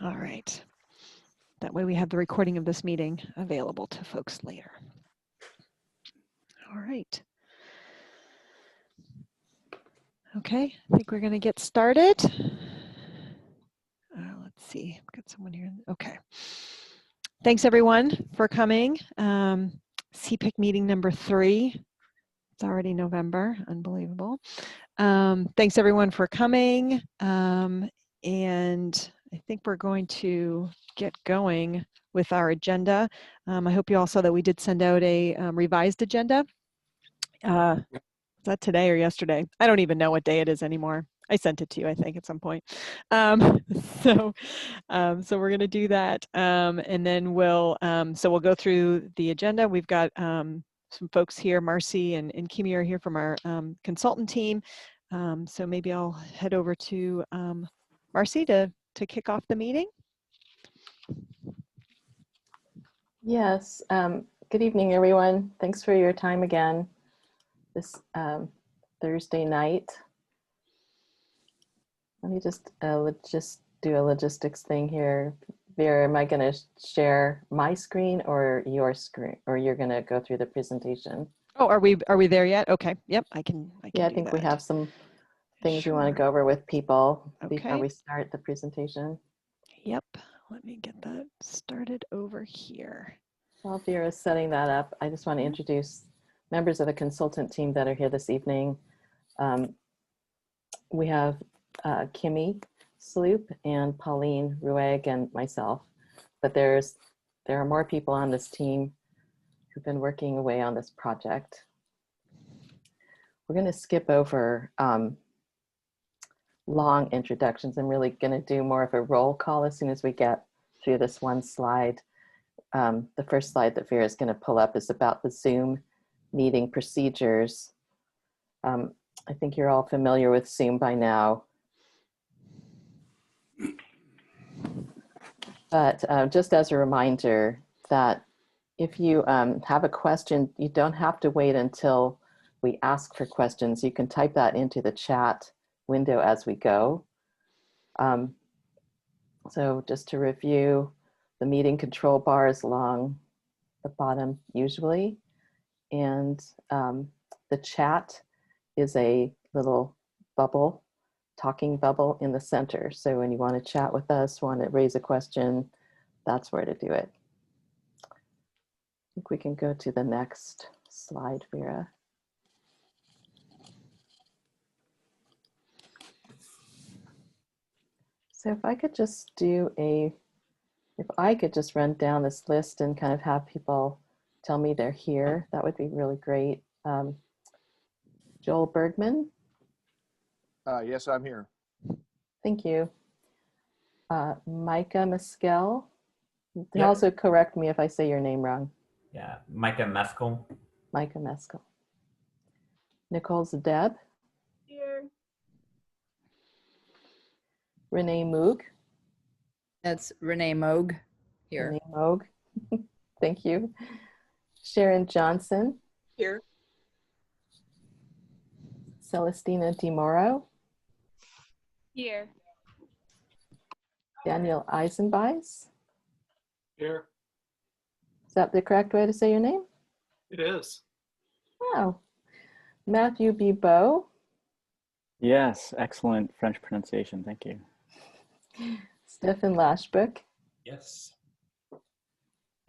All right. That way we have the recording of this meeting available to folks later. All right. Okay, I think we're going to get started. Let's see, I've got someone here. Okay. Thanks everyone for coming. CPIC meeting number 3. It's already November, unbelievable. Thanks everyone for coming. And I think we're going to get going with our agenda. I hope you all saw that we did send out a revised agenda. Was that today or yesterday? I don't even know what day it is anymore. I sent it to you, I think, at some point. So we're going to do that, and then we'll go through the agenda. We've got some folks here. Marcy and Kimi are here from our consultant team. So maybe I'll head over to Marcy to kick off the meeting. Yes. Good evening, everyone. Thanks for your time again this Thursday night. Let me just do a logistics thing here. Vera, am I going to share my screen or your screen, or you're going to go through the presentation? Oh, are we there yet? Okay. Yep, I can Yeah, I do think that. we have some things Sure. we want to go over with people Okay. before we start the presentation. Yep. Let me get that started over here. While Vera's setting that up, I just want to introduce members of the consultant team that are here this evening. We have Kimi Sloop and Pauline Rueg and myself, but there are more people on this team who've been working away on this project. We're going to skip over long introductions. I'm really going to do more of a roll call as soon as we get through this one slide. The first slide that Vera is going to pull up is about the Zoom meeting procedures. I think you're all familiar with Zoom by now. But just as a reminder that if you have a question, you don't have to wait until we ask for questions. You can type that into the chat window as we go. So just to review, the meeting control bar is along the bottom usually. And the chat is a little bubble, talking bubble in the center. So when you want to chat with us, want to raise a question, that's where to do it. I think we can go to the next slide, Vera. So if I could just run down this list and kind of have people tell me they're here, that would be really great. Joel Bergman. Yes, I'm here. Thank you. Micah Meskel. Yep. Also correct me if I say your name wrong. Yeah, Micah Meskel. Micah Meskel. Nicole Zadeb. Here. Renee Moog. That's Renee Moog here. Renee Moog. Thank you. Sharon Johnson. Here. Celestina DiMoro. Here. Daniel Eisenbeis. Here. Is that the correct way to say your name? It is. Wow. Matthew B. Bowe. Yes, excellent French pronunciation. Thank you. Stefan Lashbrook. Yes.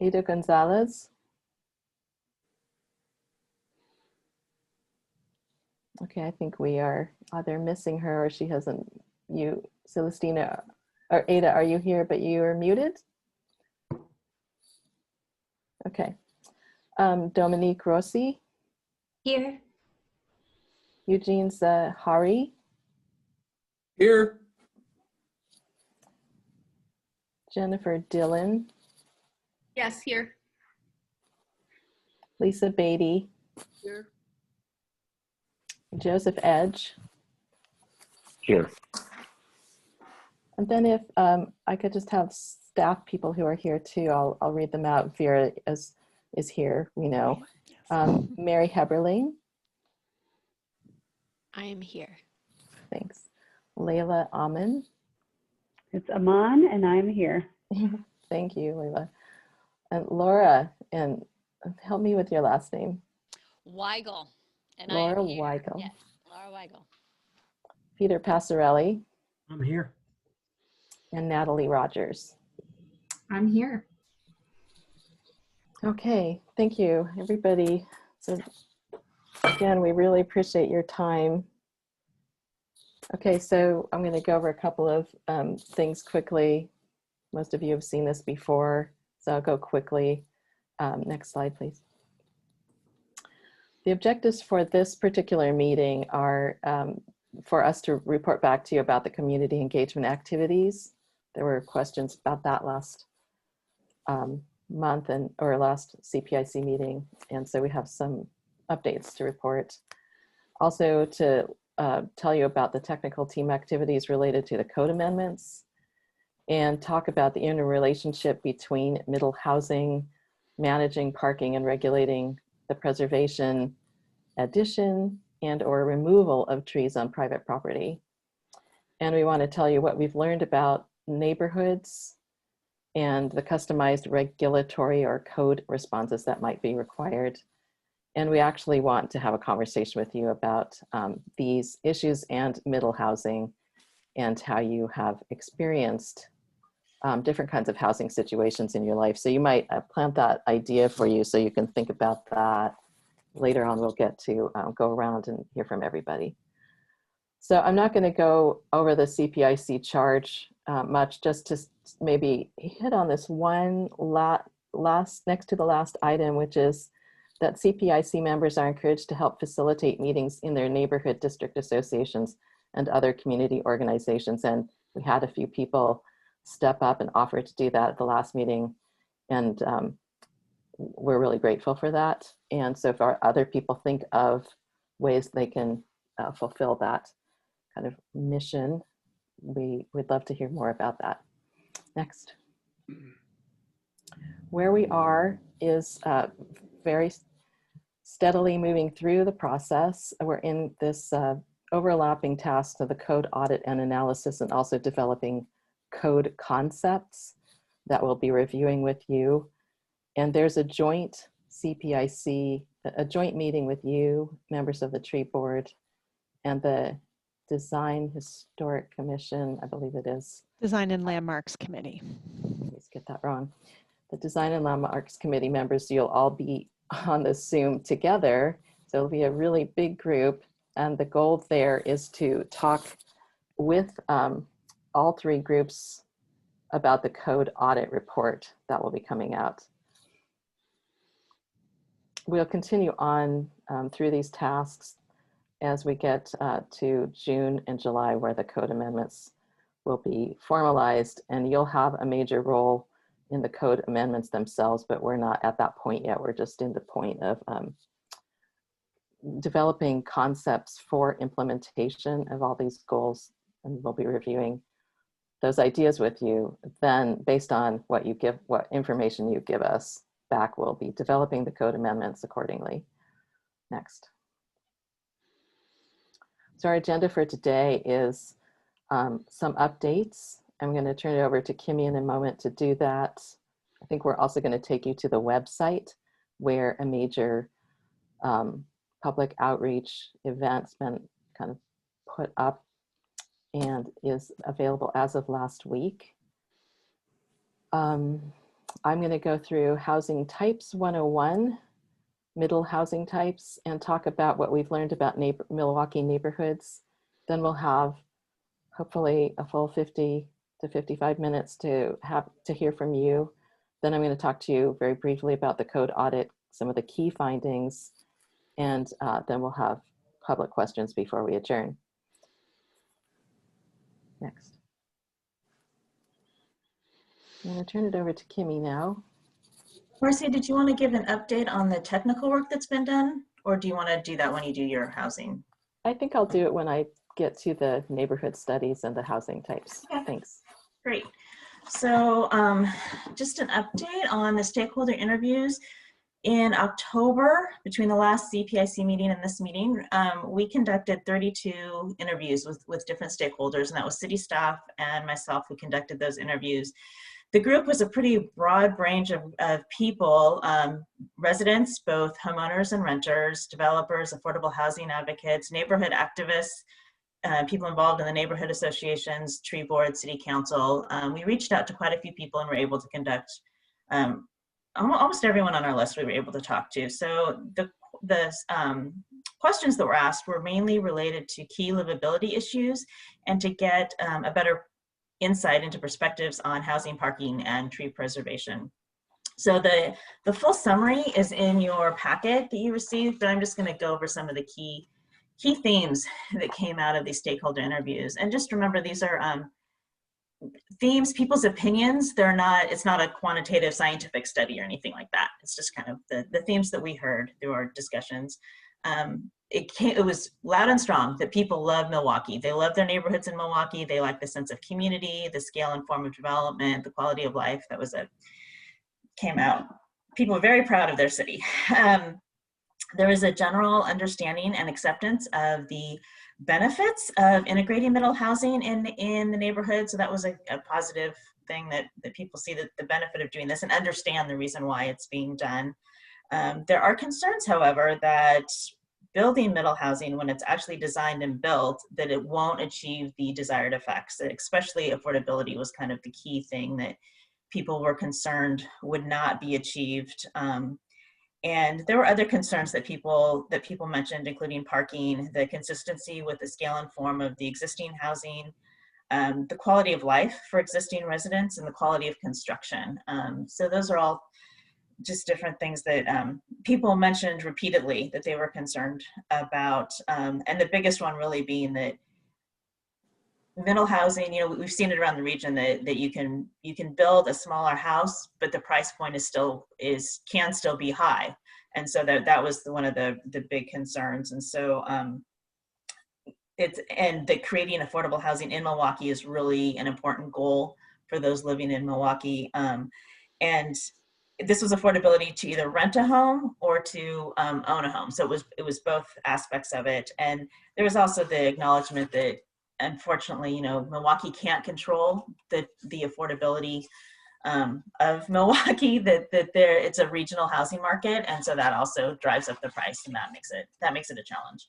Ada Gonzalez. Okay, I think we are either missing her or she hasn't. You, Celestina, or Ada, are you here but you are muted? Okay. Dominique Rossi. Here. Eugene Zahari. Here. Jennifer Dillon. Yes, here. Lisa Beatty. Here. Joseph Edge. Here. And then if I could just have staff people who are here too, I'll read them out. Vera is here, we know. Mary Heberling. I am here. Thanks. Layla Amin. It's Aman, and I'm here. Thank you, Leila. And Laura, and help me with your last name. Weigel. And Laura I am here. Weigel. Yes, Laura Weigel. Peter Passarelli, I'm here. and Natalie Rogers. I'm here. Okay, thank you, everybody. So again, we really appreciate your time. Okay, so I'm going to go over a couple of things quickly. Most of you have seen this before, so I'll go quickly. Next slide, please. The objectives for this particular meeting are for us to report back to you about the community engagement activities. There were questions about that last month or last CPIC meeting, and so we have some updates to report. Also to tell you about the technical team activities related to the code amendments, and talk about the interrelationship between middle housing, managing parking, and regulating the preservation, addition, and or removal of trees on private property. And we want to tell you what we've learned about neighborhoods and the customized regulatory or code responses that might be required. And we actually want to have a conversation with you about these issues and middle housing and how you have experienced different kinds of housing situations in your life. So you might plant that idea for you so you can think about that. Later on, we'll get to go around and hear from everybody. So I'm not going to go over the CPIC charge much, just to maybe hit on this one next to the last item, which is that CPIC members are encouraged to help facilitate meetings in their neighborhood district associations and other community organizations. And we had a few people step up and offer to do that at the last meeting. And we're really grateful for that. And so if our other people think of ways they can fulfill that kind of mission, we would love to hear more about that. Next. Where we are is very steadily moving through the process. We're in this overlapping task of the code audit and analysis, and also developing code concepts that we'll be reviewing with you. And there's a joint CPIC, a joint meeting with you, members of the tree board, and the Design Historic Commission, I believe it is. Design and Landmarks Committee. Let's get that wrong. The Design and Landmarks Committee members, you'll all be on the Zoom together. So it'll be a really big group. And the goal there is to talk with all three groups about the code audit report that will be coming out. We'll continue on through these tasks as we get to June and July, where the code amendments will be formalized, and you'll have a major role in the code amendments themselves, but we're not at that point yet. We're just in the point of developing concepts for implementation of all these goals, and we'll be reviewing those ideas with you. Then based on what information you give us back, we'll be developing the code amendments accordingly. Next. So our agenda for today is some updates. I'm going to turn it over to Kimmy in a moment to do that. I think we're also going to take you to the website where a major public outreach event's been kind of put up and is available as of last week. I'm going to go through Housing Types 101, middle housing types, and talk about what we've learned about Milwaukie neighborhoods. Then we'll have hopefully a full 50 to 55 minutes to hear from you. Then I'm going to talk to you very briefly about the code audit, some of the key findings, and then we'll have public questions before we adjourn. Next. I'm going to turn it over to Kimmy now. Marcy, did you want to give an update on the technical work that's been done, or do you want to do that when you do your housing? I think I'll do it when I get to the neighborhood studies and the housing types. Okay. Thanks. Great. So just an update on the stakeholder interviews. In October, between the last CPIC meeting and this meeting, we conducted 32 interviews with different stakeholders, and that was city staff and myself who conducted those interviews. The group was a pretty broad range of people, residents, both homeowners and renters, developers, affordable housing advocates, neighborhood activists, people involved in the neighborhood associations, tree board, city council. We reached out to quite a few people and were able to conduct almost everyone on our list we were able to talk to. So the questions that were asked were mainly related to key livability issues and to get a better insight into perspectives on housing, parking, and tree preservation. So the full summary is in your packet that you received, but I'm just going to go over some of the key themes that came out of these stakeholder interviews. And just remember, these are themes, people's opinions. It's not a quantitative scientific study or anything like that. It's just kind of the themes that we heard through our discussions. It was loud and strong that people love Milwaukie. They love their neighborhoods in Milwaukie. They like the sense of community, the scale and form of development, the quality of life. That was came out. People were very proud of their city. There was a general understanding and acceptance of the benefits of integrating middle housing in the neighborhood. So that was a positive thing that people see the benefit of doing this and understand the reason why it's being done. There are concerns, however, that building middle housing, when it's actually designed and built, that it won't achieve the desired effects. Especially affordability was kind of the key thing that people were concerned would not be achieved. And there were other concerns that people mentioned, including parking, the consistency with the scale and form of the existing housing, the quality of life for existing residents, and the quality of construction. So those are all just different things that people mentioned repeatedly that they were concerned about. And the biggest one really being that middle housing, we've seen it around the region that you can build a smaller house, but the price point can still be high. And so that was one of the big concerns. And so that creating affordable housing in Milwaukie is really an important goal for those living in Milwaukie. And this was affordability to either rent a home or to own a home. So it was both aspects of it. And there was also the acknowledgement that, unfortunately, Milwaukie can't control the affordability of Milwaukie. That it's a regional housing market, and so that also drives up the price, and that makes it a challenge.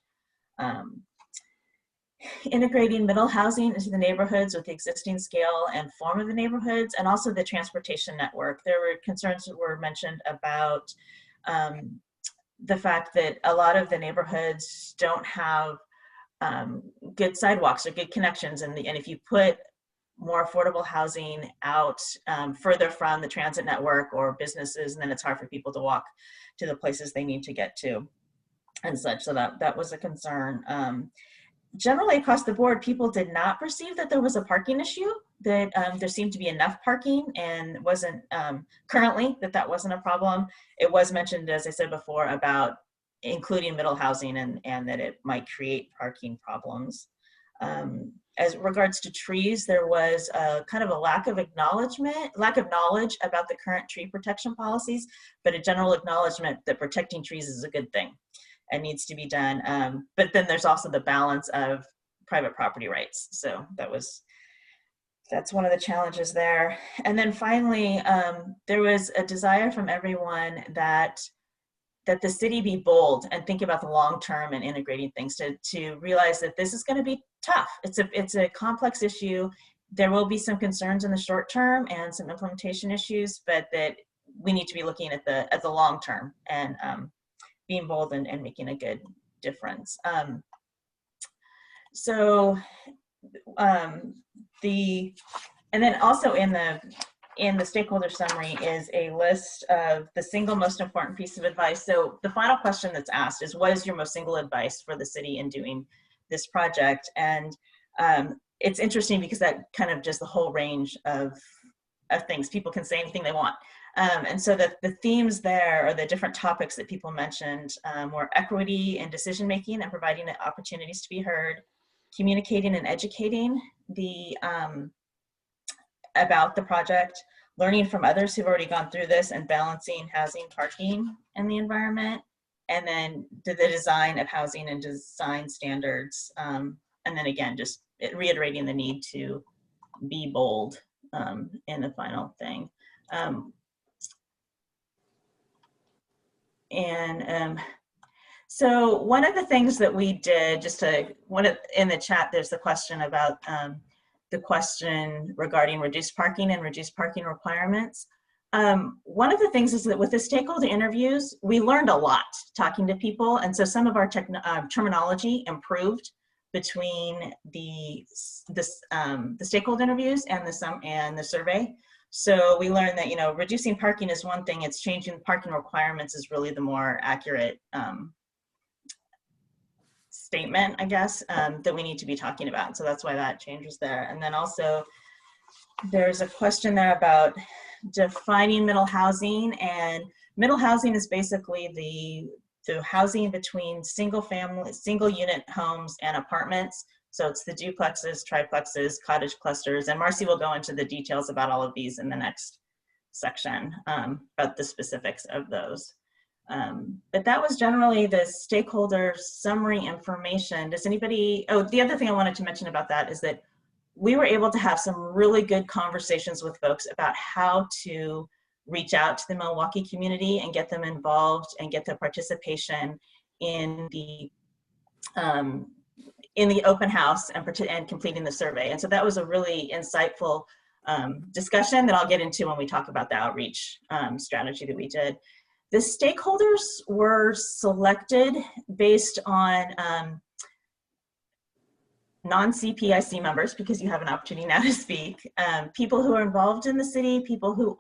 Integrating middle housing into the neighborhoods with the existing scale and form of the neighborhoods, and also the transportation network. There were concerns that were mentioned about the fact that a lot of the neighborhoods don't have good sidewalks or good connections, and if you put more affordable housing out further from the transit network or businesses, and then it's hard for people to walk to the places they need to get to and such. So that was a concern. Generally across the board, people did not perceive that there was a parking issue, that there seemed to be enough parking, and wasn't currently that wasn't a problem. It was mentioned, as I said before, about including middle housing and that it might create parking problems. As regards to trees, there was kind of a lack of knowledge about the current tree protection policies, but a general acknowledgement that protecting trees is a good thing and needs to be done. But then there's also the balance of private property rights. So that's one of the challenges there. And then finally, there was a desire from everyone that the city be bold and think about the long term and integrating things, to realize that this is going to be tough. It's a complex issue. There will be some concerns in the short term and some implementation issues, but that we need to be looking at the long term and being bold and making a good difference. And then also in the stakeholder summary is a list of the single most important piece of advice. So the final question that's asked is, what is your most single advice for the city in doing this project? And it's interesting because that kind of just the whole range of things. People can say anything they want. And so the themes there, or the different topics that people mentioned, were equity in decision-making and providing opportunities to be heard, communicating and educating about the project, learning from others who've already gone through this and balancing housing, parking, and the environment, and then the design of housing and design standards. And then again, just reiterating the need to be bold in the final thing. So one of the things that we did, in the chat, there's the question about the question regarding reduced parking and reduced parking requirements. One of the things is that with the stakeholder interviews, we learned a lot talking to people. And so some of our terminology improved between the stakeholder interviews and the survey. So we learned that, you know, reducing parking is one thing, it's changing parking requirements is really the more accurate statement, I guess, that we need to be talking about. So that's why that changes there. And then also there's a question there about defining middle housing, and middle housing is basically the housing between single unit homes and apartments. So it's the duplexes, triplexes, cottage clusters, and Marcy will go into the details about all of these in the next section, about the specifics of those. But that was generally the stakeholder summary information. Does anybody, oh, the other thing I wanted to mention about that is that we were able to have some really good conversations with folks about how to reach out to the Milwaukie community and get them involved and get their participation in the open house and completing the survey. And so that was a really insightful discussion that I'll get into when we talk about the outreach strategy that we did. The stakeholders were selected based on non-CPIC members, because you have an opportunity now to speak, people who are involved in the city, people who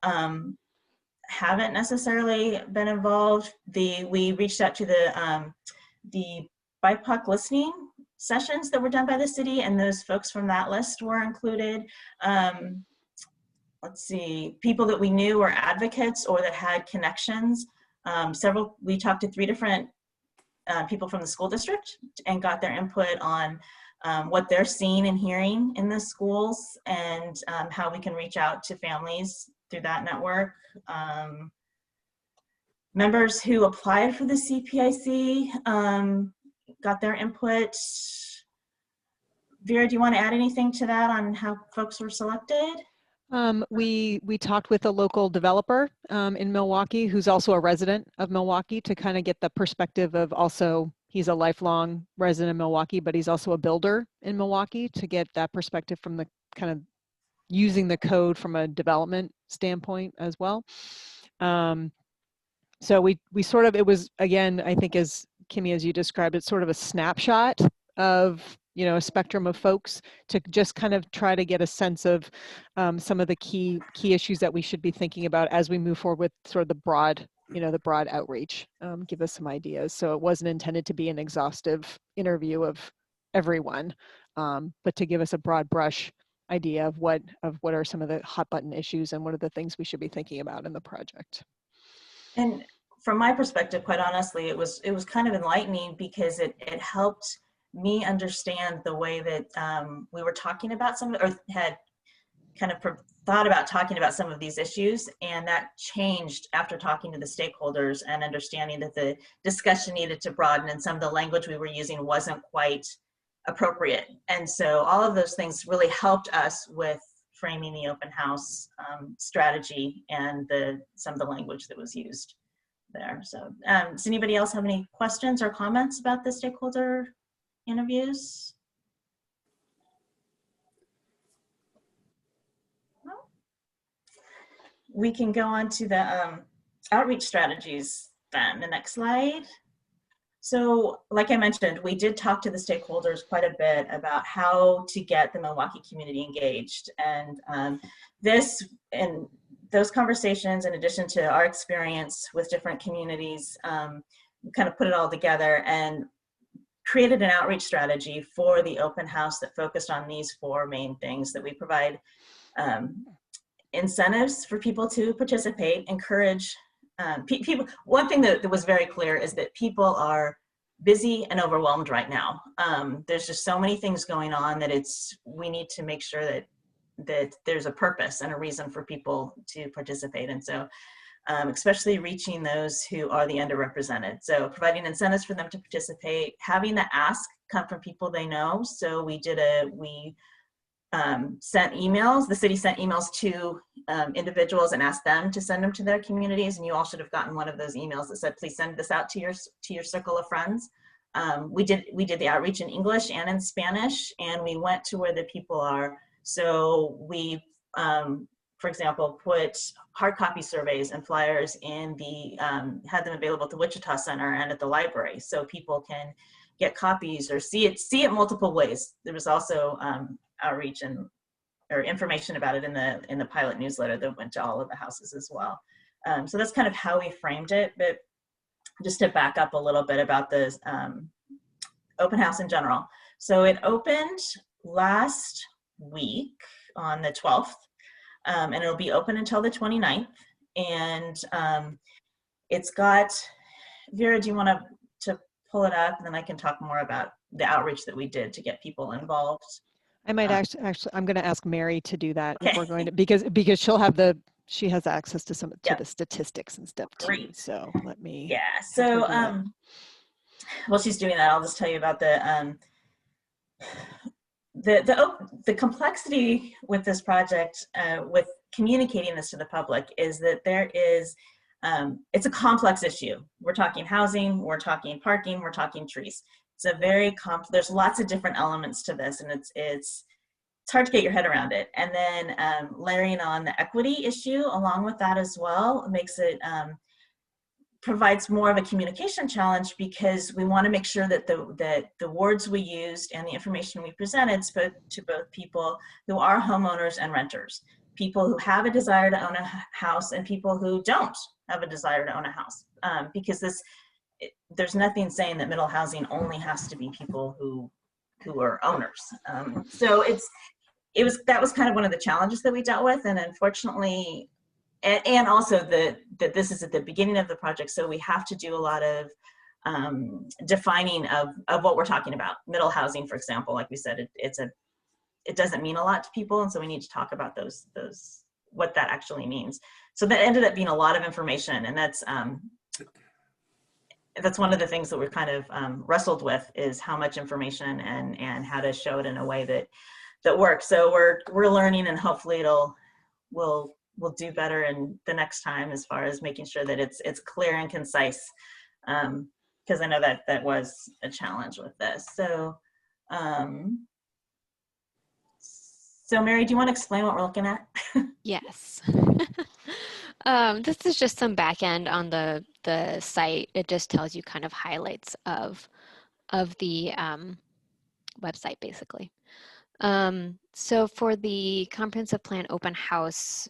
haven't necessarily been involved. We reached out to the BIPOC listening sessions that were done by the city, and those folks from that list were included. Let's see, people that we knew were advocates or that had connections. We talked to 3 different people from the school district and got their input on what they're seeing and hearing in the schools, and how we can reach out to families through that network. Members who applied for the CPIC got their input. Vera, do you want to add anything to that on how folks were selected? We talked with a local developer in Milwaukie, who's also a resident of Milwaukie, to kind of get the perspective of, also, he's a lifelong resident of Milwaukie, but he's also a builder in Milwaukie, to get that perspective from the kind of using the code from a development standpoint as well. So we sort of, it was, again, I think, as Kimmy, as you described it, sort of a snapshot of, you know, a spectrum of folks, to just kind of try to get a sense of some of the key issues that we should be thinking about as we move forward with sort of the broad, you know, the broad outreach, give us some ideas. So it wasn't intended to be an exhaustive interview of everyone, but to give us a broad brush idea of what are some of the hot button issues and what are the things we should be thinking about in the project. And from my perspective, quite honestly, it was kind of enlightening, because it helped me understand the way that we were talking about or had kind of thought about talking about some of these issues, and that changed after talking to the stakeholders and understanding that the discussion needed to broaden, and some of the language we were using wasn't quite appropriate. And so all of those things really helped us with framing the open house strategy and some of the language that was used there. So does anybody else have any questions or comments about the stakeholder interviews? No? We can go on to the outreach strategies then. The next slide. So like I mentioned, we did talk to the stakeholders quite a bit about how to get the Milwaukie community engaged. And those conversations, in addition to our experience with different communities, kind of put it all together and created an outreach strategy for the open house that focused on these 4 main things: that we provide incentives for people to participate, encourage people. One thing that was very clear is that people are busy and overwhelmed right now. There's just so many things going on that we need to make sure that that there's a purpose and a reason for people to participate. And so especially reaching those who are the underrepresented. So providing incentives for them to participate, having the ask come from people they know. So we sent emails, the city sent emails to individuals and asked them to send them to their communities. And you all should have gotten one of those emails that said, please send this out to your circle of friends. We did the outreach in English and in Spanish, and we went to where the people are. So we, for example, put hard copy surveys and flyers in had them available at the Wichita Center and at the library, so people can get copies or see it multiple ways. There was also outreach or information about it in the pilot newsletter that went to all of the houses as well. So that's kind of how we framed it. But just to back up a little bit about the open house in general. So it opened last week on the 12th, and it'll be open until the 29th. And it's got, Vera, do you want to pull it up, and then I can talk more about the outreach that we did to get people involved. I might actually, I'm going to ask Mary to do that if Okay. we're going to, because she has access to to the statistics and stuff too. Great. So let me. Yeah. have her So, do that. while she's doing that, I'll just tell you about the complexity with this project, with communicating this to the public, is that there is, it's a complex issue. We're talking housing, we're talking parking, we're talking trees. It's a very there's lots of different elements to this, and it's hard to get your head around it. And then layering on the equity issue along with that as well makes it, provides more of a communication challenge, because we want to make sure that the words we used and the information we presented spoke to both people who are homeowners and renters, people who have a desire to own a house and people who don't have a desire to own a house, because there's nothing saying that middle housing only has to be people who are owners. So that was kind of one of the challenges that we dealt with, and unfortunately, and also that this is at the beginning of the project, so we have to do a lot of defining of what we're talking about. Middle housing, for example, like we said, it doesn't mean a lot to people, and so we need to talk about those what that actually means. So that ended up being a lot of information, and that's one of the things that we're kind of wrestled with, is how much information and how to show it in a way that works. So we're learning, and hopefully we'll do better in the next time, as far as making sure that it's clear and concise, because I know that was a challenge with this. So Mary, do you want to explain what we're looking at? Yes. This is just some back end on the site. It just tells you kind of highlights of the website, basically. So for the comprehensive plan open house,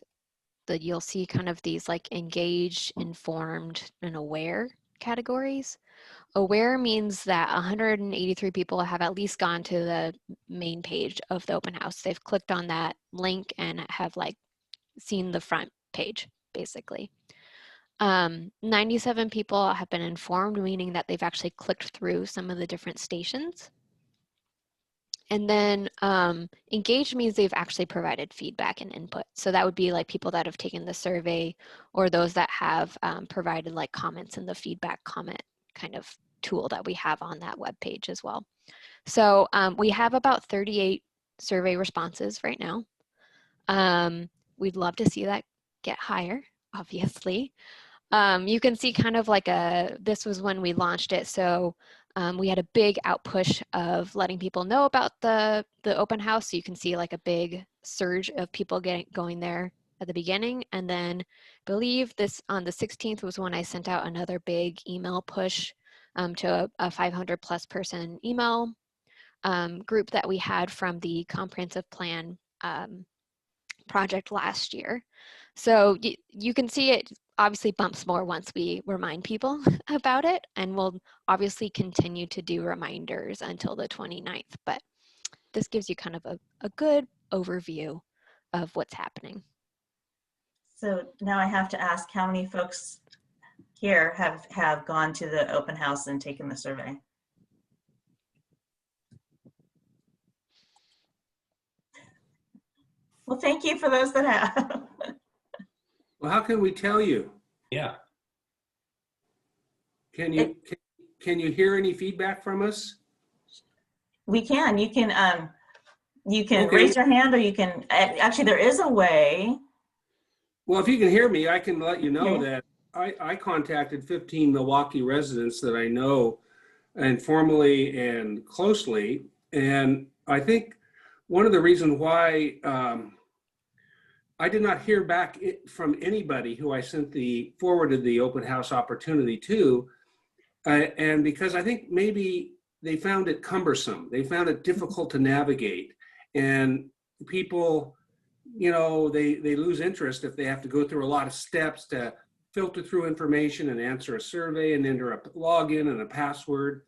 you'll see kind of these like engaged, informed, and aware categories. Aware means that 183 people have at least gone to the main page of the open house. They've clicked on that link and have like seen the front page, basically. 97 people have been informed, meaning that they've actually clicked through some of the different stations. And then engaged means they've actually provided feedback and input. So that would be like people that have taken the survey, or those that have provided like comments in the feedback comment kind of tool that we have on that web page as well. So we have about 38 survey responses right now. We'd love to see that get higher, obviously. You can see kind of like this was when we launched it. So we had a big outpush of letting people know about the open house. So you can see like a big surge of people going there at the beginning. And then I believe this on the 16th was when I sent out another big email push to a 500 plus person email group that we had from the comprehensive plan project last year. So you can see it obviously bumps more once we remind people about it, and we'll obviously continue to do reminders until the 29th, but this gives you kind of a good overview of what's happening. So now I have to ask, how many folks here have gone to the open house and taken the survey? Well, thank you for those that have. Well, how can we tell you? Yeah. Can you hear any feedback from us? We can. You can Okay. raise your hand, or you can actually. There is a way. Well, if you can hear me, I can let you know Okay. that I contacted 15 Milwaukie residents that I know informally and closely. And I think one of the reasons why I did not hear back from anybody who I forwarded the open house opportunity to, and because I think maybe they found it cumbersome. They found it difficult to navigate. And people, they lose interest if they have to go through a lot of steps to filter through information and answer a survey and enter a login and a password.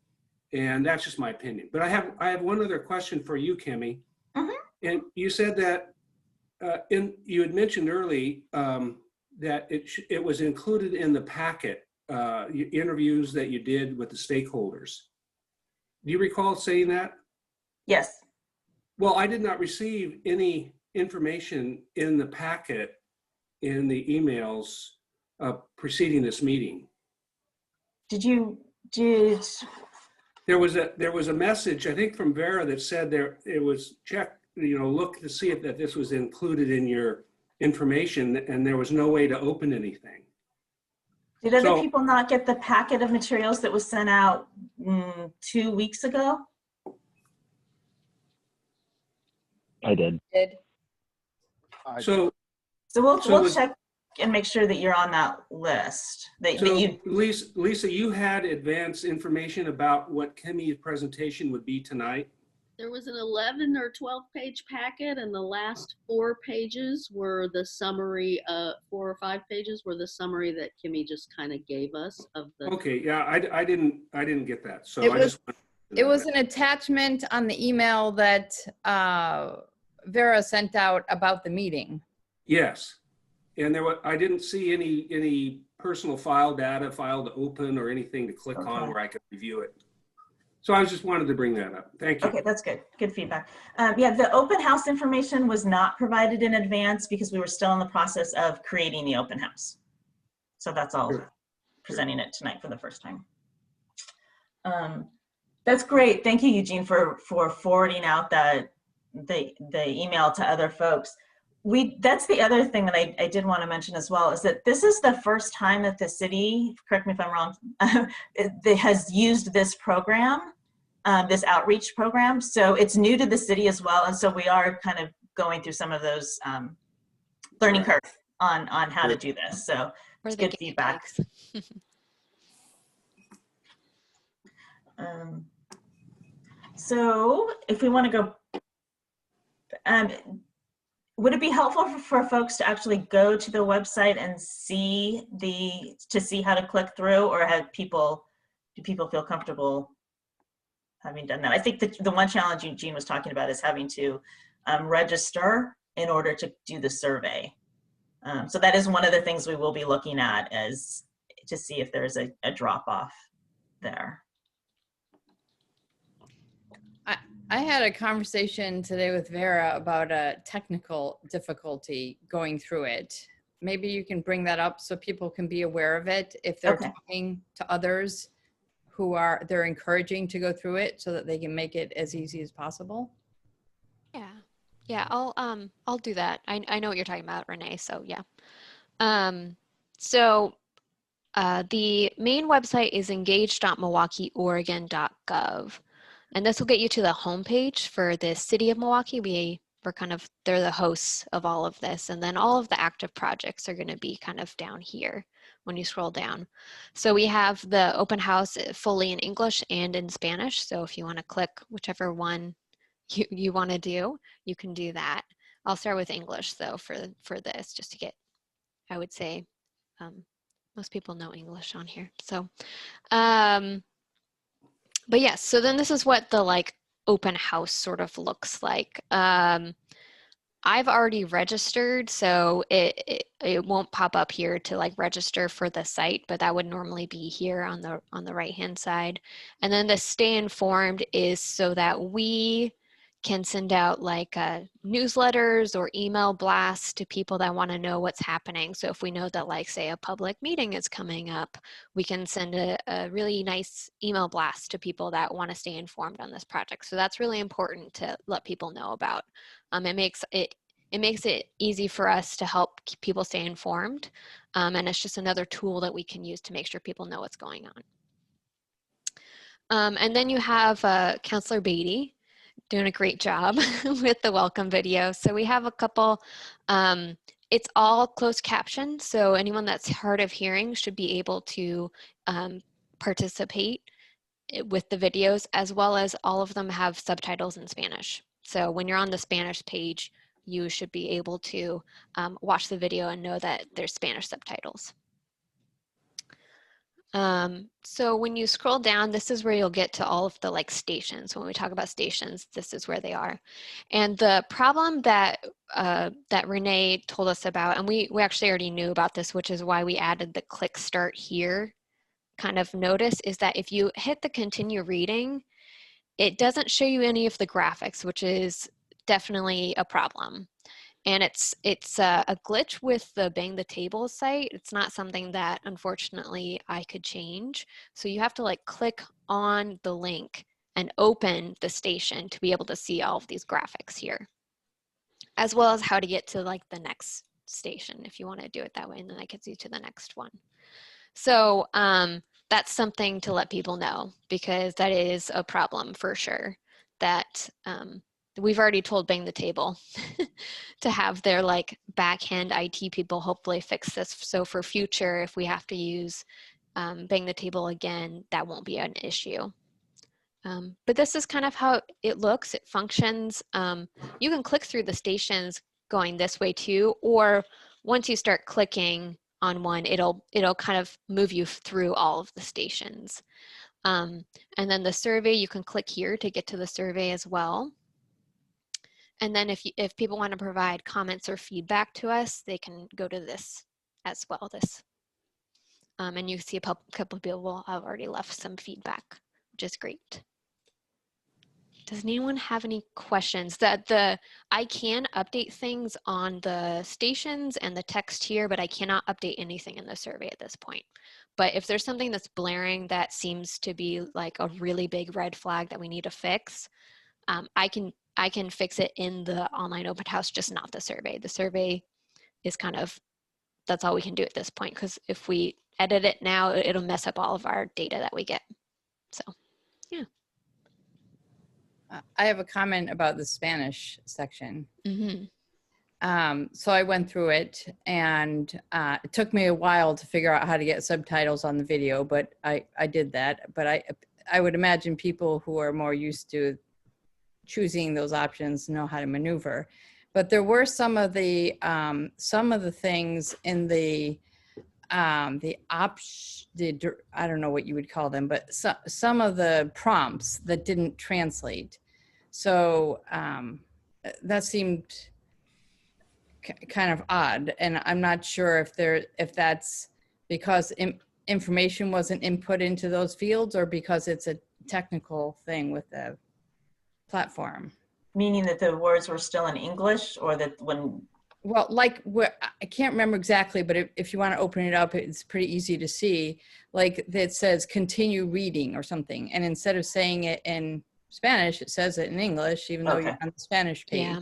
And that's just my opinion. But I have one other question for you, Kimmy. Mm-hmm. And you said that you had mentioned early that it was included in the packet, interviews that you did with the stakeholders. Do you recall saying that? Yes. Well, I did not receive any information in the packet in the emails preceding this meeting. There was a message, I think, from Vera that said it was checked, look to see if that this was included in your information, and there was no way to open anything. Did other people not get the packet of materials that was sent out 2 weeks ago? I did. So we'll check and make sure that you're on that list. Lisa, you had advance information about what Kimmy's presentation would be tonight? There was an 11 or 12 page packet, and the last 4 pages were the summary, 4 or 5 pages were the summary that Kimmy just kind of gave us of the. Okay, yeah, I didn't get that. So it was an attachment on the email that Vera sent out about the meeting. Yes, and I didn't see any personal file to open or anything to click on where I could review it. So I just wanted to bring that up. Thank you. Okay, that's good. Good feedback. Yeah, the open house information was not provided in advance because we were still in the process of creating the open house. So that's all. Sure. Presenting it tonight for the first time. That's great. Thank you, Eugene, for forwarding out the email to other folks. That's the other thing that I did want to mention as well, is that this is the first time that the city, correct me if I'm wrong, has used this program, this outreach program. So it's new to the city as well. And so we are kind of going through some of those learning curves on how to do this. So it's good feedback. So if we want to go, would it be helpful for folks to actually go to the website and see how to click through, or do people feel comfortable having done that? I think the one challenge Eugene was talking about is having to register in order to do the survey. So that is one of the things we will be looking at, as to see if there's a drop off there. I had a conversation today with Vera about a technical difficulty going through it. Maybe you can bring that up so people can be aware of it if they're talking to others who they're encouraging to go through it, so that they can make it as easy as possible. Yeah, I'll do that. I know what you're talking about, Renee. So yeah. The main website is engage.milwaukieoregon.gov. And this will get you to the homepage for the city of Milwaukee. They're the hosts of all of this. And then all of the active projects are going to be kind of down here when you scroll down. So we have the open house fully in English and in Spanish. So if you want to click whichever one you want to do, you can do that. I'll start with English though for this, just to get, I would say, most people know English on here. So, but yes, so then this is what the open house sort of looks like. I've already registered, so it won't pop up here to register for the site, but that would normally be here on the right hand side. And then the stay informed is so that we can send out like newsletters or email blasts to people that want to know what's happening. So if we know that, like, say, a public meeting is coming up, we can send a really nice email blast to people that want to stay informed on this project. So that's really important to let people know about. It makes it easy for us to help keep people stay informed. And it's just another tool that we can use to make sure people know what's going on. And then you have Counselor Beatty doing a great job with the welcome video. So we have a couple, it's all closed captioned. So anyone that's hard of hearing should be able to participate with the videos, as well as all of them have subtitles in Spanish. So when you're on the Spanish page, you should be able to watch the video and know that there's Spanish subtitles. So when you scroll down, this is where you'll get to all of the like stations. When we talk about stations, this is where they are. And the problem that that Renee told us about, and we actually already knew about this, which is why we added the click start here kind of notice, is that if you hit the continue reading, it doesn't show you any of the graphics, which is definitely a problem. And it's a glitch with the Bang the Table site. It's not something that, unfortunately, I could change. So you have to like click on the link and open the station to be able to see all of these graphics here, as well as how to get to like the next station if you want to do it that way, and then that gets you to the next one. So that's something to let people know, because that is a problem for sure. That we've already told Bang the Table to have their like back-end IT people hopefully fix this. So for future, if we have to use Bang the Table again, that won't be an issue. But this is kind of how it looks. It functions. You can click through the stations going this way too, or once you start clicking on one, it'll kind of move you through all of the stations. And then the survey, you can click here to get to the survey as well. And then if people want to provide comments or feedback to us, they can go to this as well. And you see a couple of people have already left some feedback, which is great. Does anyone have any questions? I can update things on the stations and the text here, but I cannot update anything in the survey at this point. But if there's something that's blaring that seems to be like a really big red flag that we need to fix, I can fix it in the online open house, just not the survey. The survey is kind of, that's all we can do at this point, because if we edit it now, it'll mess up all of our data that we get. So, yeah. I have a comment about the Spanish section. Mm-hmm. So I went through it, and it took me a while to figure out how to get subtitles on the video, but I did that. But I would imagine people who are more used to choosing those options know how to maneuver. But there were some of the things in the I don't know what you would call them, but some of the prompts that didn't translate. So that seemed kind of odd, and I'm not sure if that's because information wasn't input into those fields, or because it's a technical thing with the platform. Meaning that the words were still in English, or that when... Well, like, I can't remember exactly, but if you want to open it up, it's pretty easy to see. Like, it says continue reading or something, and instead of saying it in Spanish, it says it in English, even though you're on the Spanish page. Yeah.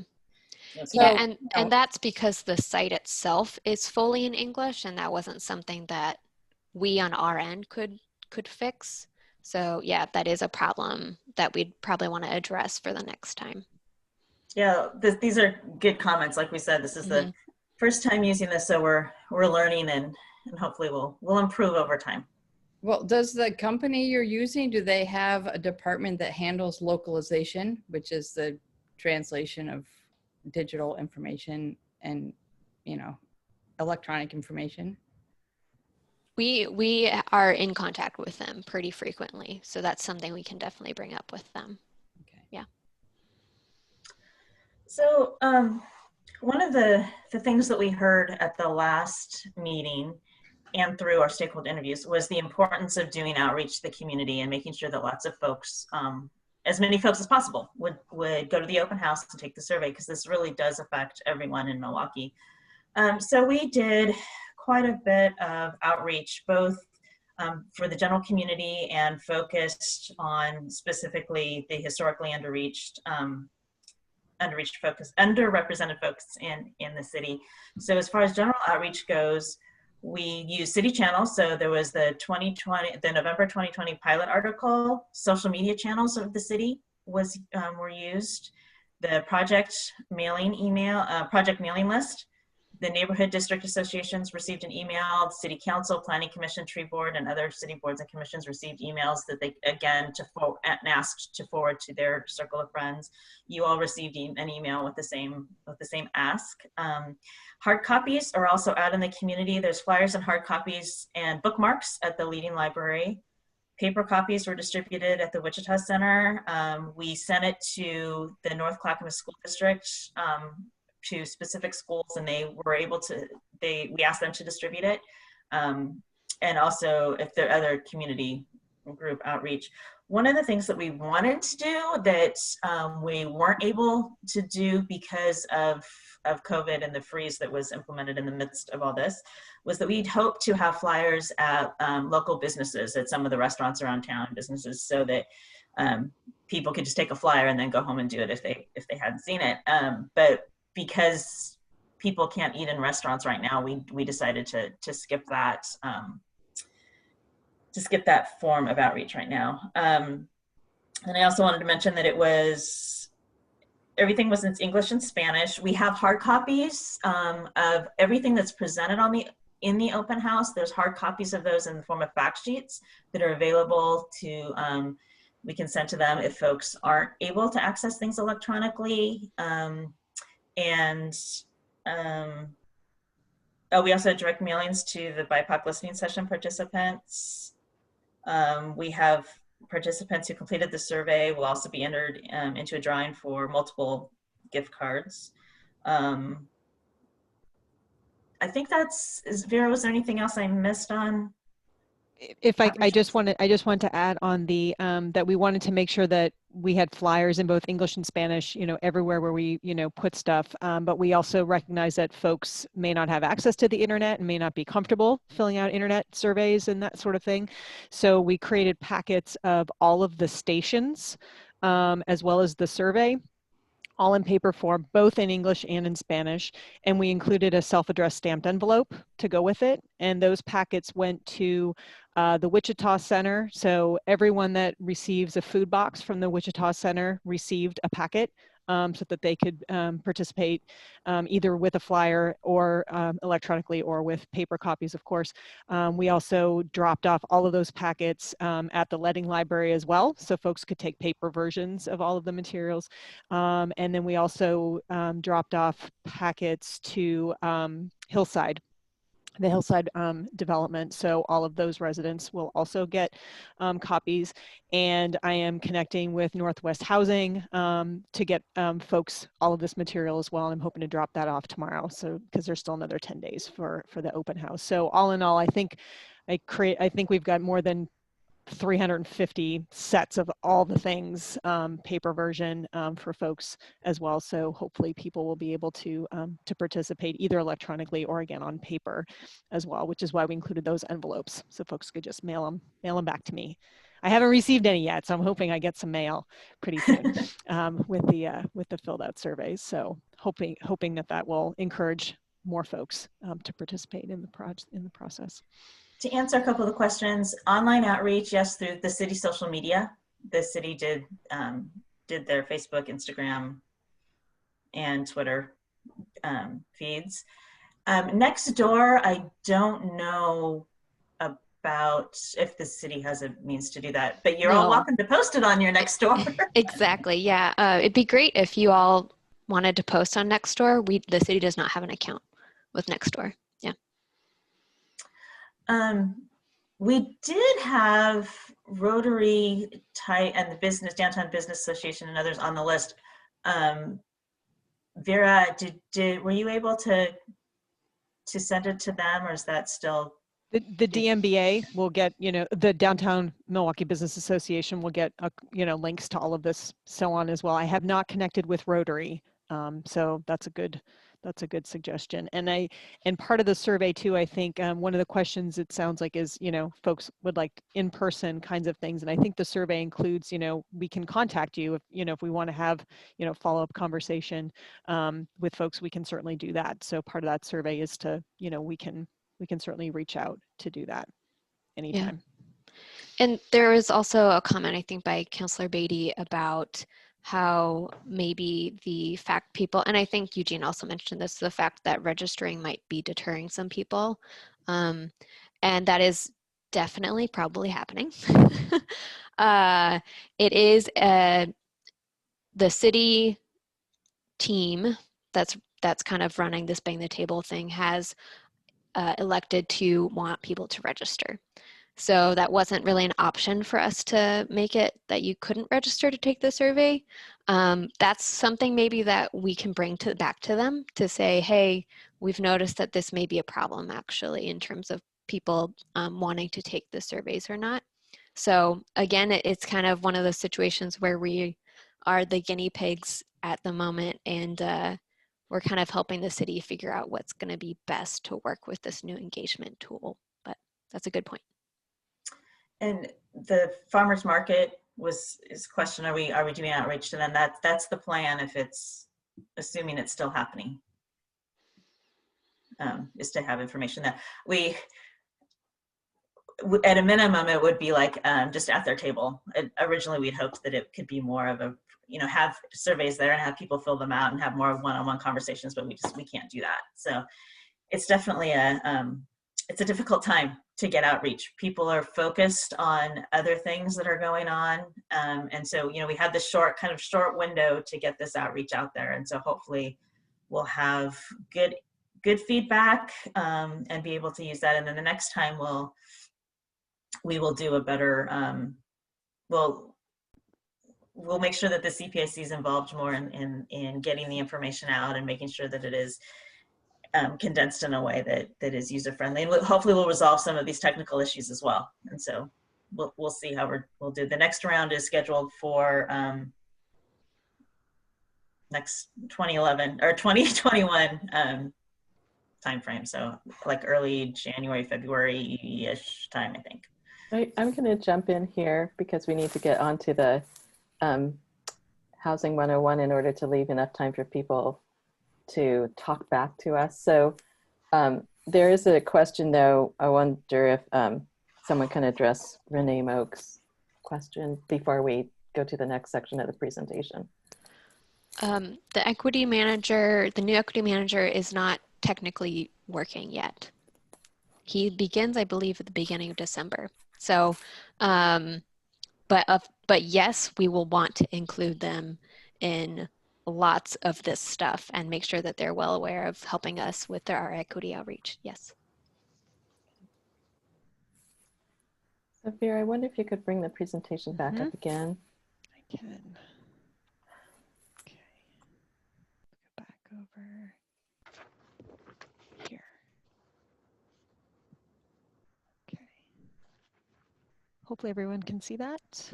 So, Yeah, and that's because the site itself is fully in English, and that wasn't something that we on our end could fix. So yeah, that is a problem that we'd probably want to address for the next time. Yeah, these are good comments. Like we said, this is the first time using this, so we're learning, and hopefully we'll improve over time. Well, does the company you're using, do they have a department that handles localization, which is the translation of digital information and, electronic information? We are in contact with them pretty frequently, so that's something we can definitely bring up with them. Okay. Yeah. So one of the things that we heard at the last meeting and through our stakeholder interviews was the importance of doing outreach to the community and making sure that lots of folks as many folks as possible would go to the open house and take the survey, because this really does affect everyone in Milwaukee. So we did quite a bit of outreach, both for the general community and focused on specifically the historically underrepresented folks in the city. So as far as general outreach goes, we use city channels. So there was the November 2020 pilot article. Social media channels of the city were used. The project mailing list. The neighborhood district associations received an email. The city council, planning commission, tree board, and other city boards and commissions received emails that they, again, asked to forward to their circle of friends. You all received an email with the same ask. Hard copies are also out in the community. There's flyers and hard copies and bookmarks at the leading library. Paper copies were distributed at the Wichita Center. We sent it to the North Clackamas School District, to specific schools, and we asked them to distribute it. And also if there are other community group outreach. One of the things that we wanted to do that we weren't able to do because of COVID and the freeze that was implemented in the midst of all this was that we'd hoped to have flyers at local businesses, at some of the restaurants around town, businesses, so that people could just take a flyer and then go home and do it if they hadn't seen it. But because people can't eat in restaurants right now, we decided to skip that form of outreach right now. And I also wanted to mention that everything was in English and Spanish. We have hard copies of everything that's presented in the open house. There's hard copies of those in the form of fact sheets that are available we can send to them if folks aren't able to access things electronically. We also had direct mailings to the BIPOC listening session participants. We have participants who completed the survey will also be entered into a drawing for multiple gift cards. I think Vera, was there anything else I missed on? I just want to add on the that we wanted to make sure that we had flyers in both English and Spanish, everywhere where we, put stuff. But we also recognize that folks may not have access to the internet and may not be comfortable filling out internet surveys and that sort of thing. So we created packets of all of the stations as well as the survey, all in paper form, both in English and in Spanish. And we included a self-addressed stamped envelope to go with it. And those packets went to the Wichita Center. So everyone that receives a food box from the Wichita Center received a packet so that they could participate either with a flyer or electronically or with paper copies, of course. We also dropped off all of those packets at the Leading Library as well, so folks could take paper versions of all of the materials. And then we also dropped off packets to Hillside, the Hillside development. So all of those residents will also get copies. And I am connecting with Northwest Housing to get folks all of this material as well. And I'm hoping to drop that off tomorrow. So because there's still another 10 days for the open house. So all in all, I think we've got more than 350 sets of all the things, paper version for folks as well. So hopefully people will be able to participate either electronically or again on paper as well, which is why we included those envelopes so folks could just mail them back to me. I haven't received any yet, so I'm hoping I get some mail pretty soon with the filled out surveys. So hoping that will encourage more folks to participate in the process. To answer a couple of the questions, online outreach, yes, through the city social media. The city did their Facebook, Instagram, and Twitter feeds. Next door, I don't know about if the city has a means to do that, but you're all welcome to post it on your next door. Exactly, yeah. It'd be great if you all wanted to post on Nextdoor. The city does not have an account with Nextdoor. Yeah. We did have Rotary and the Downtown Business Association and others on the list. Vera, were you able to send it to them, or is that still The DMBA will get, the Downtown Milwaukee Business Association will get, links to all of this so on as well. I have not connected with Rotary, so that's a good suggestion. And part of the survey too, I think one of the questions it sounds like is, folks would like in-person kinds of things. And I think the survey includes, we can contact you if we want to have, follow-up conversation with folks, we can certainly do that. So part of that survey is to, we can certainly reach out to do that anytime. Yeah. And there was also a comment, I think, by Councillor Beatty about how maybe the fact people, and I think Eugene also mentioned this, the fact that registering might be deterring some people. And that is definitely probably happening. It is the city team that's kind of running this Bang the Table thing has elected to want people to register. So that wasn't really an option for us to make it that you couldn't register to take the survey. That's something maybe that we can bring back to them to say, hey, we've noticed that this may be a problem actually in terms of people wanting to take the surveys or not. So again, it's kind of one of those situations where we are the guinea pigs at the moment, and we're kind of helping the city figure out what's going to be best to work with this new engagement tool. But that's a good point. And the farmers market is a question, are we doing outreach to them? That's the plan if it's, assuming it's still happening, is to have information that we, at a minimum, it would be like just at their table. Originally, we'd hoped that it could be more of a, have surveys there and have people fill them out and have more one-on-one conversations, but we can't do that. So it's definitely it's a difficult time to get outreach. People are focused on other things that are going on. And so, we had this short window to get this outreach out there. And so hopefully we'll have good feedback and be able to use that. And then the next time we will do a better, we'll make sure that the CPIC is involved more in getting the information out and making sure that it is condensed in a way that is user-friendly, and hopefully we'll resolve some of these technical issues as well. And so we'll see how we'll do. The next round is scheduled for next 2011 or 2021 timeframe. So like early January, February-ish time, I think. I'm going to jump in here because we need to get onto the Housing 101 in order to leave enough time for people to talk back to us. So there is a question though. I wonder if someone can address Renee Moak's question before we go to the next section of the presentation. The equity manager, the new equity manager is not technically working yet. He begins, I believe, at the beginning of December. So, but yes, we will want to include them in lots of this stuff and make sure that they're well aware of helping us with our equity outreach. Yes. So Vera, I wonder if you could bring the presentation back up again. I can. Okay. Go back over here. Okay. Hopefully everyone can see that.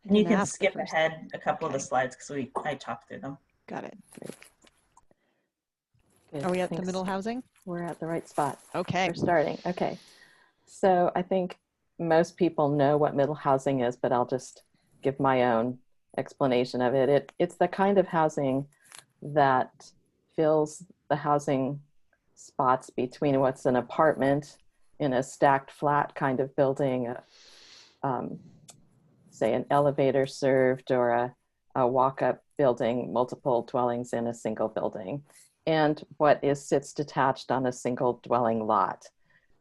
And you can skip ahead a couple of the slides because I talked through them. Got it. Good. Are we at the middle housing? We're at the right spot. Okay. We're starting. Okay. So I think most people know what middle housing is, but I'll just give my own explanation of it. It's the kind of housing that fills the housing spots between what's an apartment in a stacked flat kind of building, say an elevator served, or a walk-up building, multiple dwellings in a single building, and what sits detached on a single dwelling lot.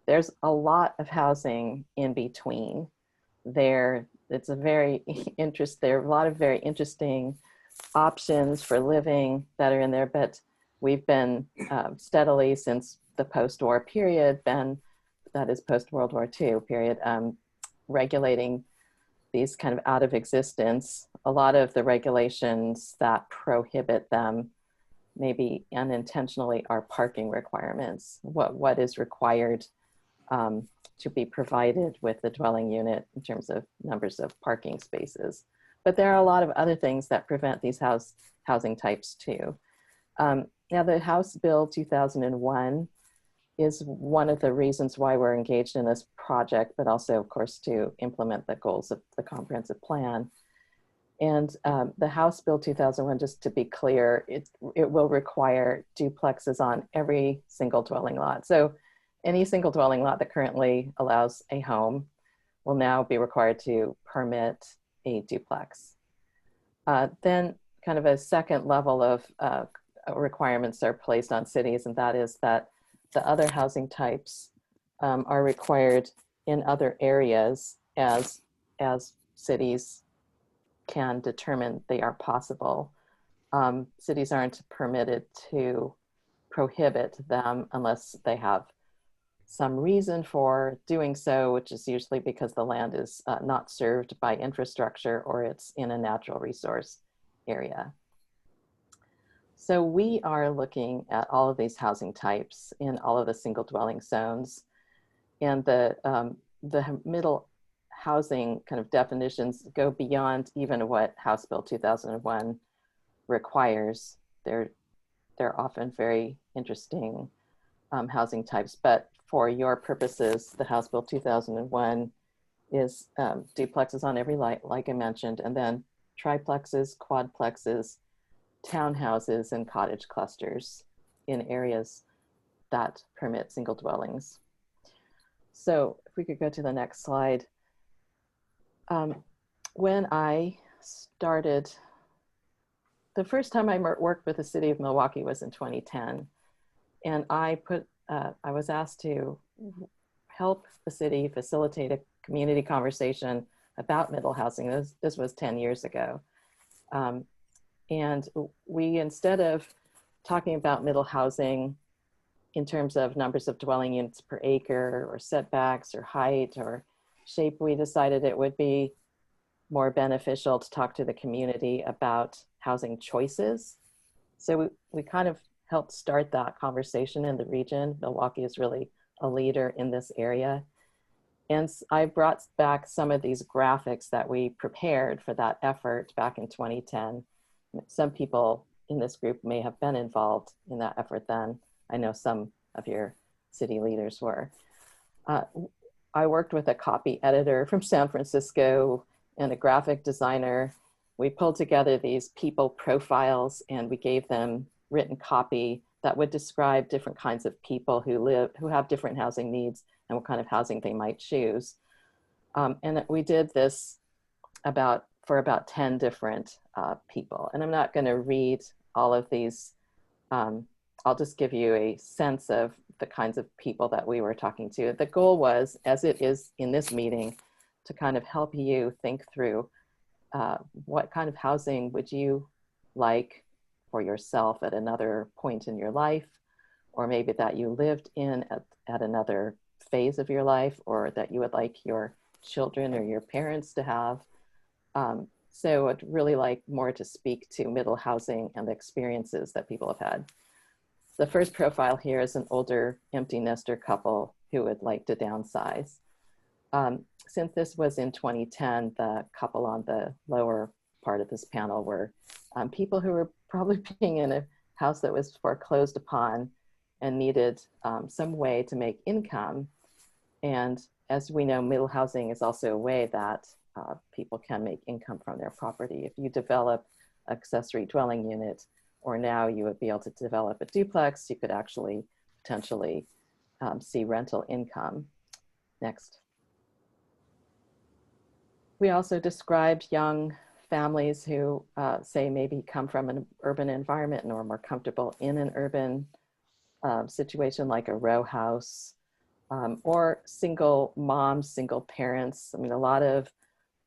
There's a lot of housing in between there. It's a very there are a lot of very interesting options for living that are in there, but we've been steadily since the post-war period, that is post-World War II period, regulating these kind of out of existence. A lot of the regulations that prohibit them maybe unintentionally are parking requirements. What is required to be provided with the dwelling unit in terms of numbers of parking spaces. But there are a lot of other things that prevent these housing types too. Now the House Bill 2001 is one of the reasons why we're engaged in this project, but also of course to implement the goals of the comprehensive plan. And the House Bill 2001, just to be clear, it will require duplexes on every single dwelling lot. So any single dwelling lot that currently allows a home will now be required to permit a duplex. Then kind of a second level of requirements are placed on cities, and that is that the other housing types are required in other areas as cities can determine they are possible. Cities aren't permitted to prohibit them unless they have some reason for doing so, which is usually because the land is not served by infrastructure or it's in a natural resource area. So we are looking at all of these housing types in all of the single dwelling zones, and the middle housing kind of definitions go beyond even what House Bill 2001 requires. They're often very interesting housing types, but for your purposes, the House Bill 2001 is duplexes on every lot, like I mentioned, and then triplexes, quadplexes, townhouses, and cottage clusters in areas that permit single dwellings. So if we could go to the next slide. When I started, the first time I worked with the city of Milwaukie was in 2010. And I was asked to help the city facilitate a community conversation about middle housing. This was 10 years ago. And we, instead of talking about middle housing in terms of numbers of dwelling units per acre or setbacks or height or shape, we decided it would be more beneficial to talk to the community about housing choices. So we kind of helped start that conversation in the region. Milwaukie is really a leader in this area. And I brought back some of these graphics that we prepared for that effort back in 2010. Some people in this group may have been involved in that effort then. I know some of your city leaders were. I worked with a copy editor from San Francisco and a graphic designer. We pulled together these people profiles and we gave them written copy that would describe different kinds of people who have different housing needs and what kind of housing they might choose. And we did this for about 10 different people. And I'm not going to read all of these. I'll just give you a sense of the kinds of people that we were talking to. The goal was, as it is in this meeting, to kind of help you think through what kind of housing would you like for yourself at another point in your life, or maybe that you lived in at another phase of your life, or that you would like your children or your parents to have. So I'd really like more to speak to middle housing and the experiences that people have had. The first profile here is an older empty nester couple who would like to downsize. Since this was in 2010, the couple on the lower part of this panel were people who were probably being in a house that was foreclosed upon and needed some way to make income. And as we know, middle housing is also a way that people can make income from their property. If you develop accessory dwelling unit, or now you would be able to develop a duplex, you could actually potentially see rental income. Next. We also described young families who say maybe come from an urban environment and are more comfortable in an urban situation like a row house, or single moms, single parents. I mean, a lot of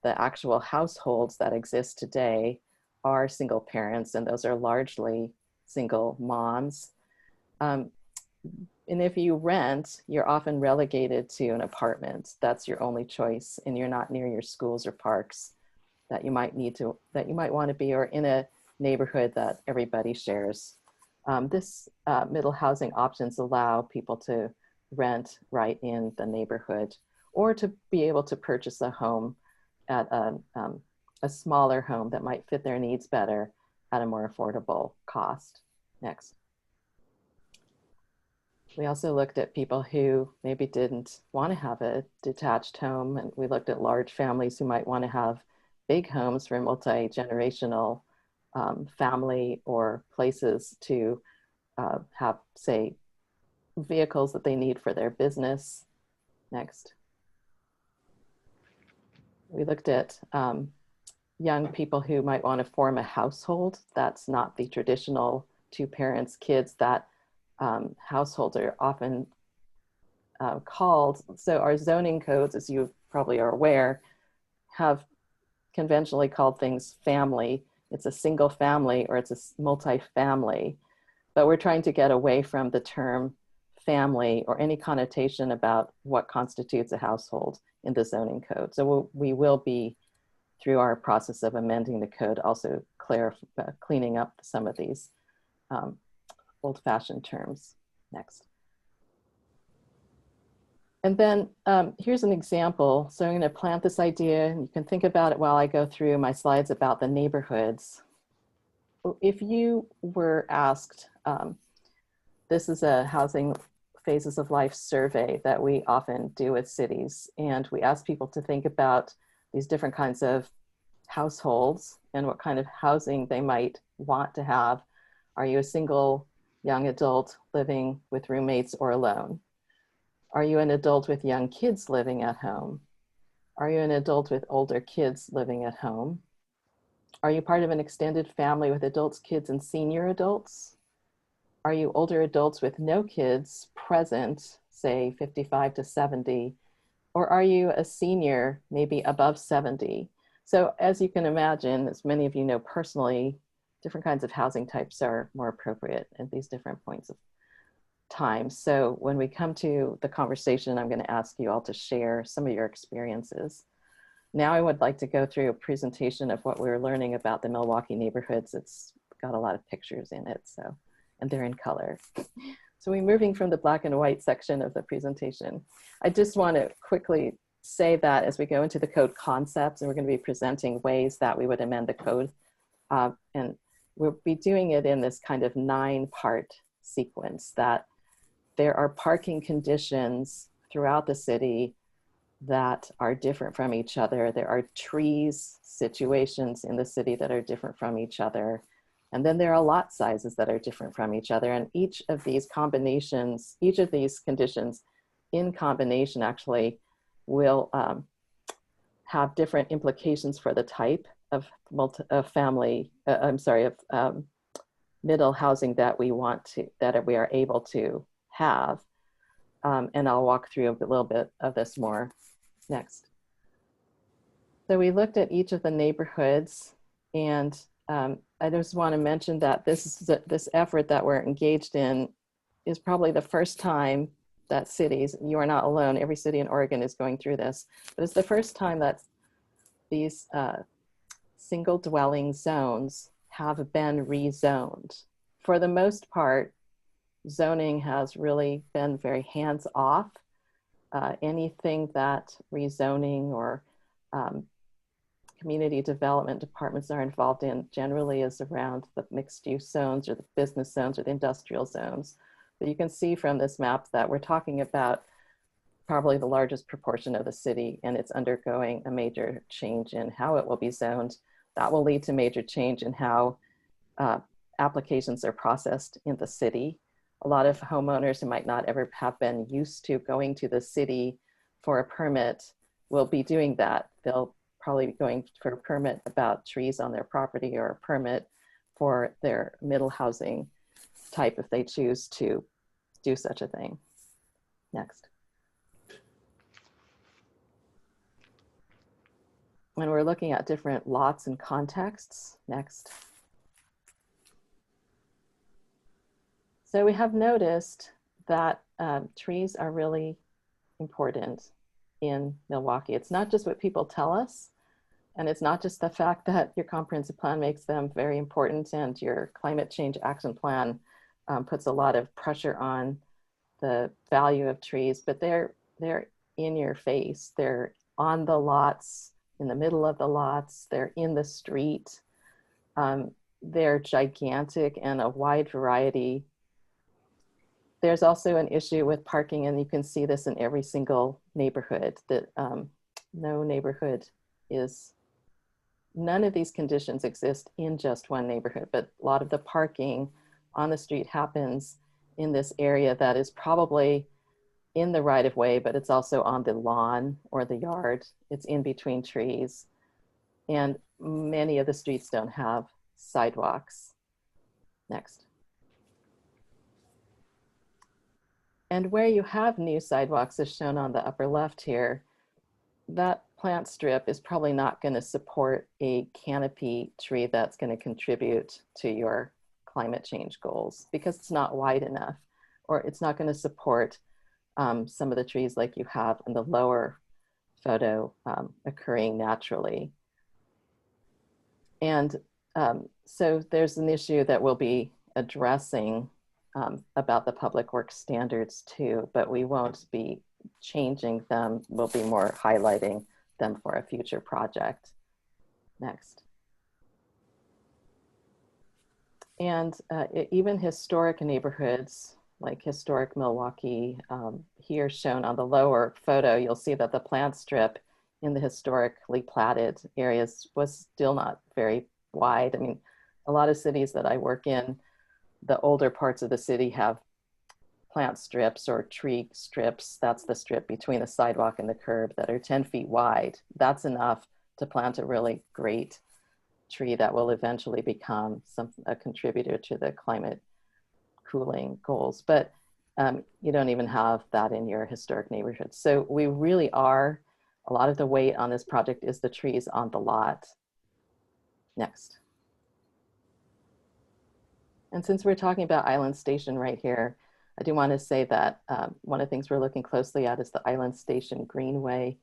the actual households that exist today are single parents, and those are largely single moms. And if you rent, you're often relegated to an apartment. That's your only choice, and you're not near your schools or parks that you might want to be, or in a neighborhood that everybody shares This middle housing options allow people to rent right in the neighborhood or to be able to purchase a home at a smaller home that might fit their needs better at a more affordable cost. Next. We also looked at people who maybe didn't want to have a detached home, and we looked at large families who might want to have big homes for multi-generational family or places to have, say, vehicles that they need for their business. Next. We looked at young people who might want to form a household. That's not the traditional two parents, kids. That households are often called. So our zoning codes, as you probably are aware, have conventionally called things family. It's a single family or it's a multi-family. But we're trying to get away from the term family or any connotation about what constitutes a household in the zoning code. So we will be, through our process of amending the code, also cleaning up some of these old-fashioned terms. Next. And then here's an example. So I'm going to plant this idea, and you can think about it while I go through my slides about the neighborhoods. If you were asked, this is a housing phases of life survey that we often do with cities, and we ask people to think about these different kinds of households and what kind of housing they might want to have. Are you a single young adult living with roommates or alone? Are you an adult with young kids living at home? Are you an adult with older kids living at home? Are you part of an extended family with adults, kids, and senior adults? Are you older adults with no kids present, say 55 to 70? Or are you a senior, maybe above 70? So as you can imagine, as many of you know personally, different kinds of housing types are more appropriate at these different points of time. So when we come to the conversation, I'm going to ask you all to share some of your experiences. Now I would like to go through a presentation of what we're learning about the Milwaukie neighborhoods. It's got a lot of pictures in it, so, and they're in color. So we're moving from the black and white section of the presentation. I just want to quickly say that as we go into the code concepts, and we're going to be presenting ways that we would amend the code, and we'll be doing it in this kind of 9-part sequence, that there are parking conditions throughout the city that are different from each other. There are trees situations in the city that are different from each other. And then there are lot sizes that are different from each other. And each of these combinations, each of these conditions in combination actually will have different implications for the type of middle housing that we want to, that we are able to have. And I'll walk through a little bit of this more next. So we looked at each of the neighborhoods, and I just want to mention that this effort that we're engaged in is probably the first time that cities, you are not alone, every city in Oregon is going through this, but it's the first time that these single dwelling zones have been rezoned. For the most part, zoning has really been very hands-off. Anything that rezoning or community development departments are involved in generally is around the mixed-use zones or the business zones or the industrial zones. But you can see from this map that we're talking about probably the largest proportion of the city, and it's undergoing a major change in how it will be zoned. That will lead to major change in how applications are processed in the city. A lot of homeowners who might not ever have been used to going to the city for a permit will be doing that. They'll probably be going for a permit about trees on their property or a permit for their middle housing type if they choose to do such a thing. Next. When we're looking at different lots and contexts, next. So we have noticed that trees are really important in Milwaukie. It's not just what people tell us, and it's not just the fact that your comprehensive plan makes them very important and your climate change action plan puts a lot of pressure on the value of trees, but they're in your face. They're on the lots, in the middle of the lots, they're in the street. They're gigantic and a wide variety. There's also an issue with parking, and you can see this in every single neighborhood, that no neighborhood is, none of these conditions exist in just one neighborhood, but a lot of the parking on the street happens in this area that is probably in the right of way, but it's also on the lawn or the yard. It's in between trees. And many of the streets don't have sidewalks. Next. And where you have new sidewalks, as shown on the upper left here, that plant strip is probably not going to support a canopy tree that's going to contribute to your climate change goals, because it's not wide enough, or it's not going to support some of the trees like you have in the lower photo occurring naturally. And so there's an issue that we'll be addressing about the public works standards too, but we won't be changing them. We'll be more highlighting them for a future project. Next. And even historic neighborhoods, like historic Milwaukie, here shown on the lower photo, you'll see that the plant strip in the historically platted areas was still not very wide. I mean, a lot of cities that I work in, the older parts of the city have plant strips or tree strips. That's the strip between the sidewalk and the curb that are 10 feet wide. That's enough to plant a really great tree that will eventually become a contributor to the climate cooling goals. But you don't even have that in your historic neighborhood. So we really are, a lot of the weight on this project is the trees on the lot. Next. And since we're talking about Island Station right here, I do want to say that one of the things we're looking closely at is the Island Station Greenway.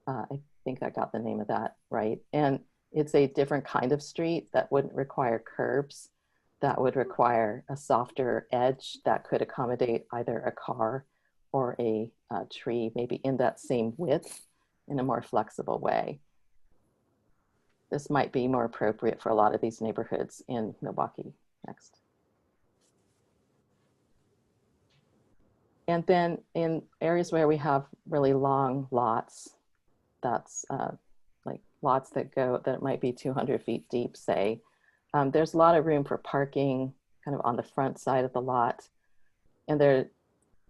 I think I got the name of that right. And it's a different kind of street that wouldn't require curbs, that would require a softer edge that could accommodate either a car or a tree, maybe in that same width in a more flexible way. This might be more appropriate for a lot of these neighborhoods in Milwaukie. Next. And then in areas where we have really long lots, that's like lots that might be 200 feet deep, say, there's a lot of room for parking kind of on the front side of the lot. And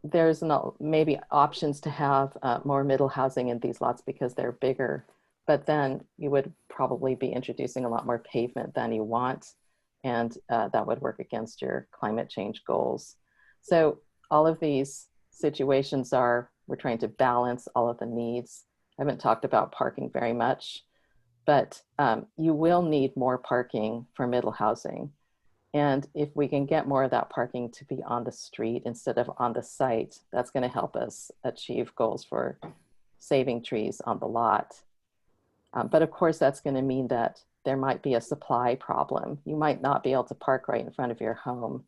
there's maybe options to have more middle housing in these lots because they're bigger, but then you would probably be introducing a lot more pavement than you want. And that would work against your climate change goals. So all of these situations we're trying to balance all of the needs. I haven't talked about parking very much, but you will need more parking for middle housing. And if we can get more of that parking to be on the street instead of on the site, that's going to help us achieve goals for saving trees on the lot. But of course, that's going to mean that there might be a supply problem. You might not be able to park right in front of your home.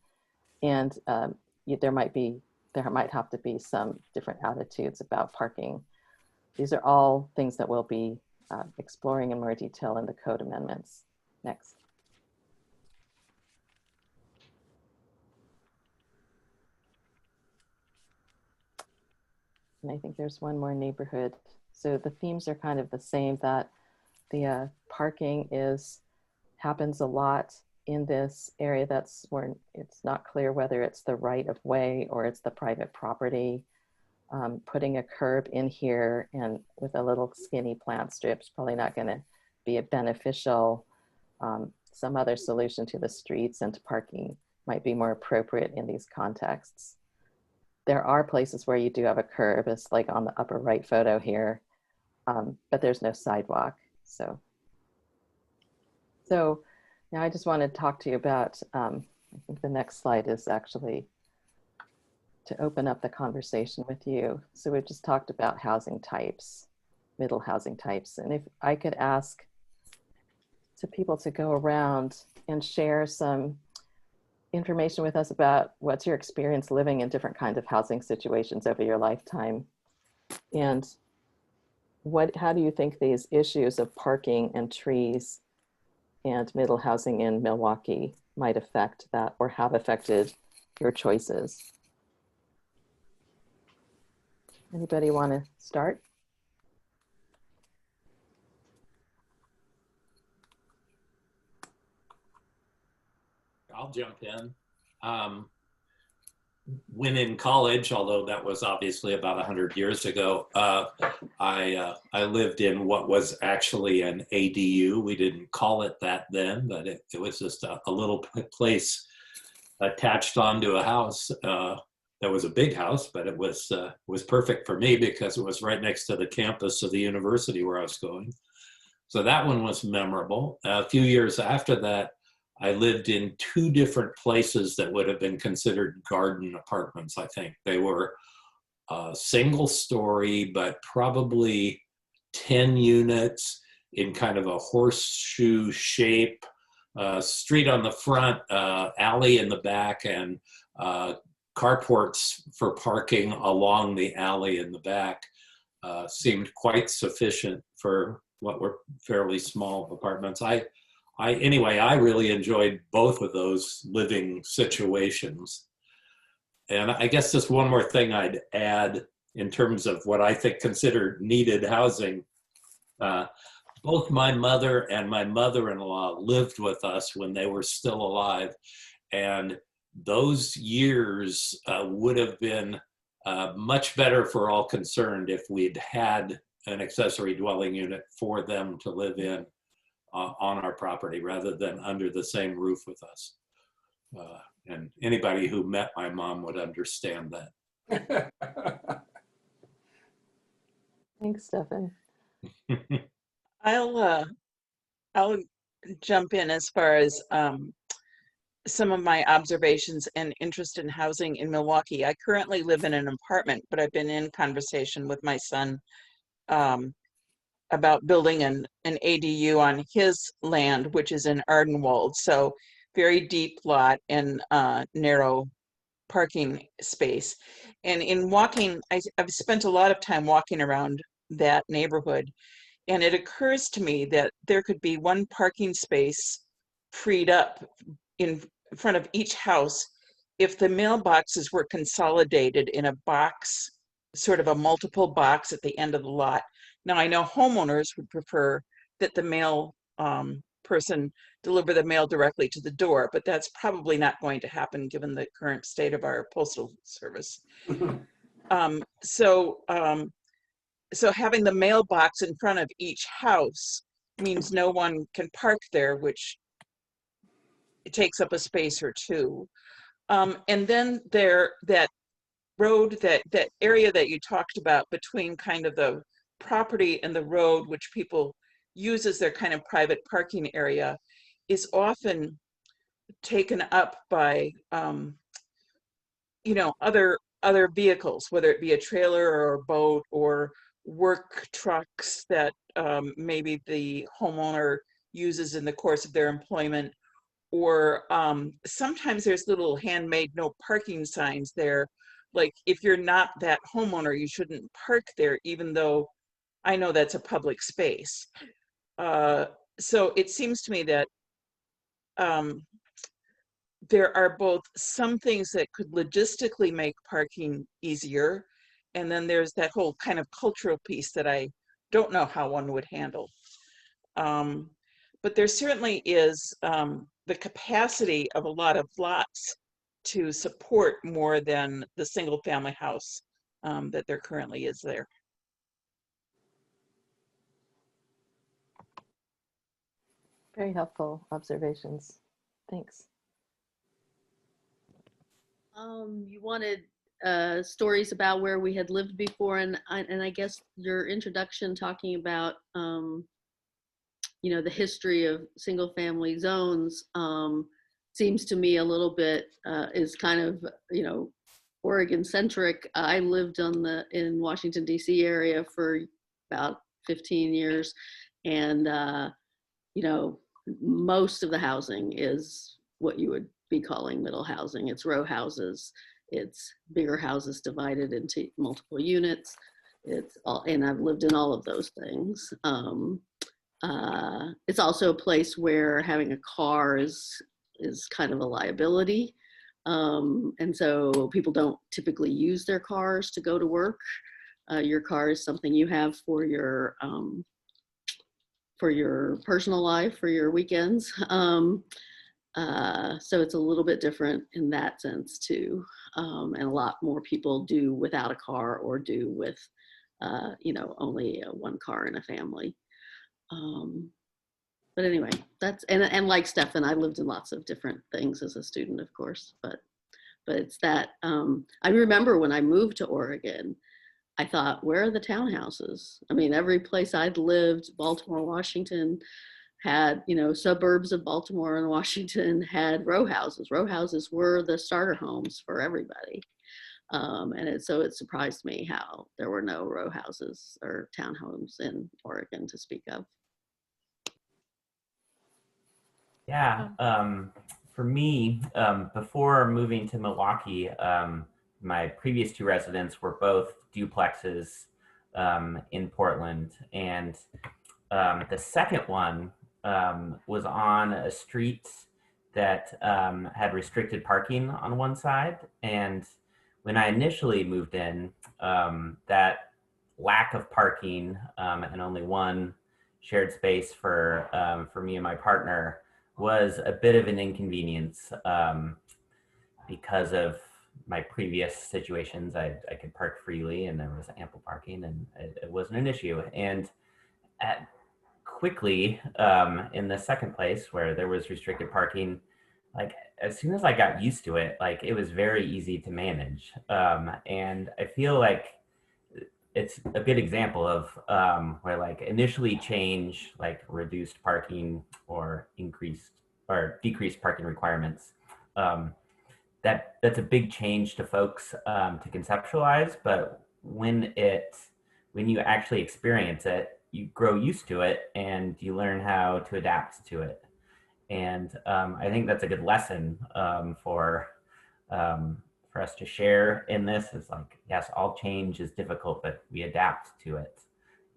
And there might have to be some different attitudes about parking. These are all things that we'll be exploring in more detail in the code amendments. Next. And I think there's one more neighborhood. So the themes are kind of the same, that the parking happens a lot in this area that's where it's not clear whether it's the right of way or it's the private property. Putting a curb in here and with a little skinny plant strip is probably not going to be a beneficial. Some other solution to the streets and to parking might be more appropriate in these contexts. There are places where you do have a curb, it's like on the upper right photo here, but there's no sidewalk. So now I just want to talk to you about, I think the next slide is actually to open up the conversation with you. So we've just talked about housing types, middle housing types. And if I could ask to people to go around and share some information with us about what's your experience living in different kinds of housing situations over your lifetime? And how do you think these issues of parking and trees and middle housing in Milwaukee might affect that or have affected your choices? Anybody want to start? I'll jump in. When in college, although that was obviously about 100 years ago, I lived in what was actually an ADU. We didn't call it that then, but it was just a little place attached onto a house. That was a big house, but it was perfect for me because it was right next to the campus of the university where I was going. So that one was memorable. A few years after that, I lived in 2 different places that would have been considered garden apartments, I think. They were single story, but probably 10 units in kind of a horseshoe shape, street on the front, alley in the back, and carports for parking along the alley in the back. Seemed quite sufficient for what were fairly small apartments. Anyway, I really enjoyed both of those living situations. And I guess just one more thing I'd add in terms of what I think considered needed housing. Both my mother and my mother-in-law lived with us when they were still alive. And those years would have been much better for all concerned if we'd had an accessory dwelling unit for them to live in on our property rather than under the same roof with us. And anybody who met my mom would understand that. Thanks, Stefan. I'll jump in as far as some of my observations and interest in housing in Milwaukee. I currently live in an apartment, but I've been in conversation with my son about building an ADU on his land, which is in Ardenwald. So very deep lot and narrow parking space. And in walking, I've spent a lot of time walking around that neighborhood. And it occurs to me that there could be one parking space freed up in front of each house if the mailboxes were consolidated in a box, sort of a multiple box at the end of the lot. Now, I know homeowners would prefer that the mail person deliver the mail directly to the door, but that's probably not going to happen given the current state of our postal service. So having the mailbox in front of each house means no one can park there, which it takes up a space or two. And then that road, that area that you talked about between kind of the property and the road, which people use as their kind of private parking area, is often taken up by other vehicles, whether it be a trailer or a boat or work trucks that maybe the homeowner uses in the course of their employment, or sometimes there's little handmade no parking signs there, like if you're not that homeowner you shouldn't park there, even though I know that's a public space. So it seems to me that there are both some things that could logistically make parking easier, and then there's that whole kind of cultural piece that I don't know how one would handle. But there certainly is the capacity of a lot of lots to support more than the single family house that there currently is there. Very helpful observations. Thanks. You wanted stories about where we had lived before, and I guess your introduction talking about the history of single family zones seems to me a little bit is kind of Oregon centric. I lived in Washington D.C. area for about 15 years, and most of the housing is what you would be calling middle housing. It's row houses. It's bigger houses divided into multiple units. It's all, and I've lived in all of those things. It's also a place where having a car is kind of a liability. And so people don't typically use their cars to go to work. Your car is something you have for your personal life, for your weekends. So it's a little bit different in that sense too. And a lot more people do without a car or do with, only one car in a family. But anyway, that's, and like Stefan, I lived in lots of different things as a student, of course, but it's that, I remember when I moved to Oregon, I thought, where are the townhouses? I mean, every place I'd lived, Baltimore, Washington, had, suburbs of Baltimore and Washington had row houses. Row houses were the starter homes for everybody. So it surprised me how there were no row houses or townhomes in Oregon to speak of. Yeah, for me, before moving to Milwaukee, my previous two residents were both duplexes in Portland. And the second one was on a street that had restricted parking on one side. And when I initially moved in, that lack of parking and only one shared space for me and my partner was a bit of an inconvenience because of my previous situations. I could park freely and there was ample parking and it wasn't an issue. And quickly in the second place where there was restricted parking, like as soon as I got used to it, like it was very easy to manage. And I feel like it's a good example of where like initially change, like reduced parking or increased or decreased parking requirements. That's a big change to folks to conceptualize, but when you actually experience it, you grow used to it and you learn how to adapt to it. And I think that's a good lesson for us to share in this. Is like, yes, all change is difficult, but we adapt to it.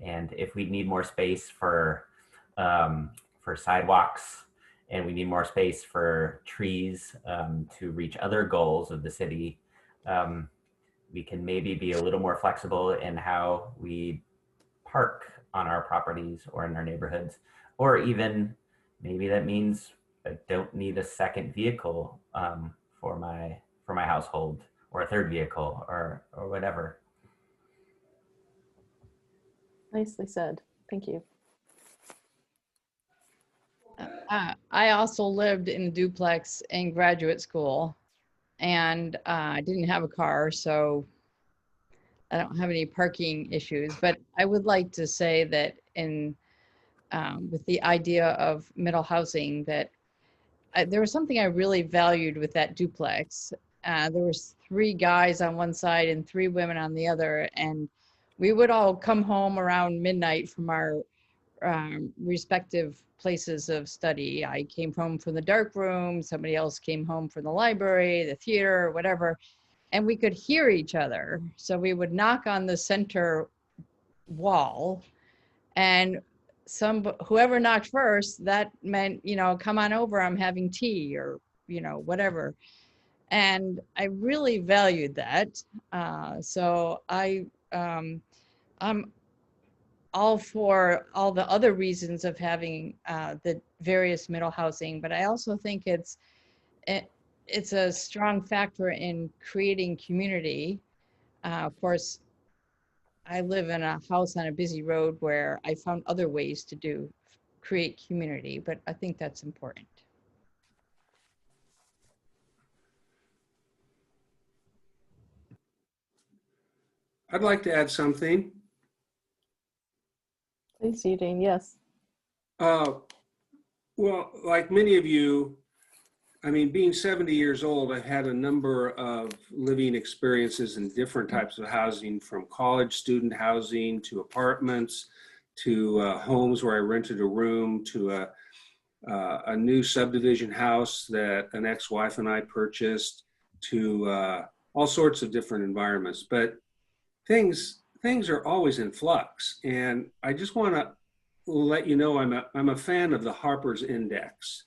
And if we need more space for sidewalks and we need more space for trees to reach other goals of the city, we can maybe be a little more flexible in how we park on our properties or in our neighborhoods, or even maybe that means I don't need a second vehicle for my household, or a third vehicle, or whatever. Nicely said. Thank you. I also lived in a duplex in graduate school, and I didn't have a car, so I don't have any parking issues. But I would like to say that with the idea of middle housing, that there was something I really valued with that duplex. There was 3 guys on one side and 3 women on the other, and we would all come home around midnight from our respective places of study. I came home from the dark room, somebody else came home from the library, the theater, whatever, and we could hear each other. So we would knock on the center wall, and whoever knocked first, that meant, come on over, I'm having tea, or whatever. And I really valued that. So I'm all for all the other reasons of having the various middle housing, but I also think it's a strong factor in creating community. Of course, I live in a house on a busy road where I found other ways to create community, but I think that's important. I'd like to add something. Please, Eugene, yes. Well, like many of you, I mean, being 70 years old, I've had a number of living experiences in different types of housing, from college student housing to apartments, to homes where I rented a room, to a new subdivision house that an ex-wife and I purchased, to all sorts of different environments. But things are always in flux. And I just want to let you know I'm a fan of the Harper's Index.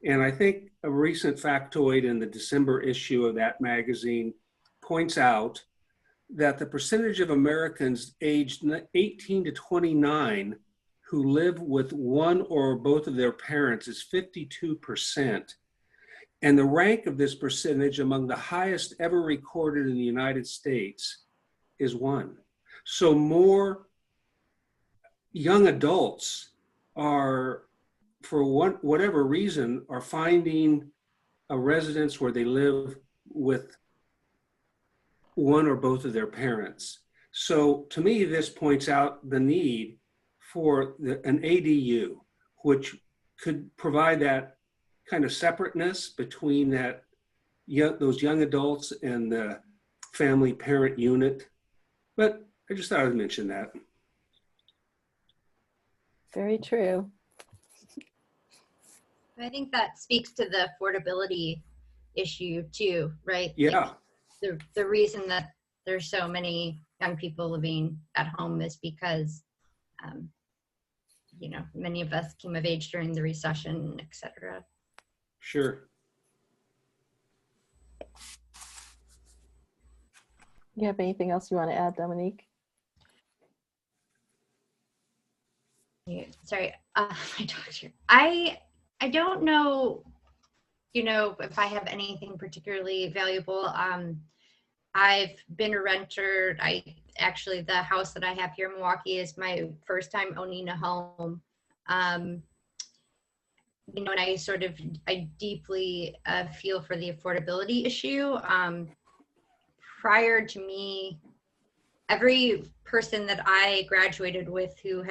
And I think a recent factoid in the December issue of that magazine points out that the percentage of Americans aged 18 to 29 who live with one or both of their parents is 52%. And the rank of this percentage among the highest ever recorded in the United States is 1. So more young adults are, for whatever reason, are finding a residence where they live with one or both of their parents. So to me, this points out the need for an ADU, which could provide that kind of separateness between those young adults and the family parent unit. But I just thought I'd mention that. Very true. I think that speaks to the affordability issue too, right? Yeah. Like the reason that there's so many young people living at home is because, you know, many of us came of age during the recession, et cetera. Sure. You have anything else you want to add, Dominique? Yeah, sorry, my dog's here. I don't know, you know, if I have anything particularly valuable. I've been a renter. Actually, the house that I have here in Milwaukee is my first time owning a home. You know, and I deeply feel for the affordability issue. Prior to me, every person that I graduated with who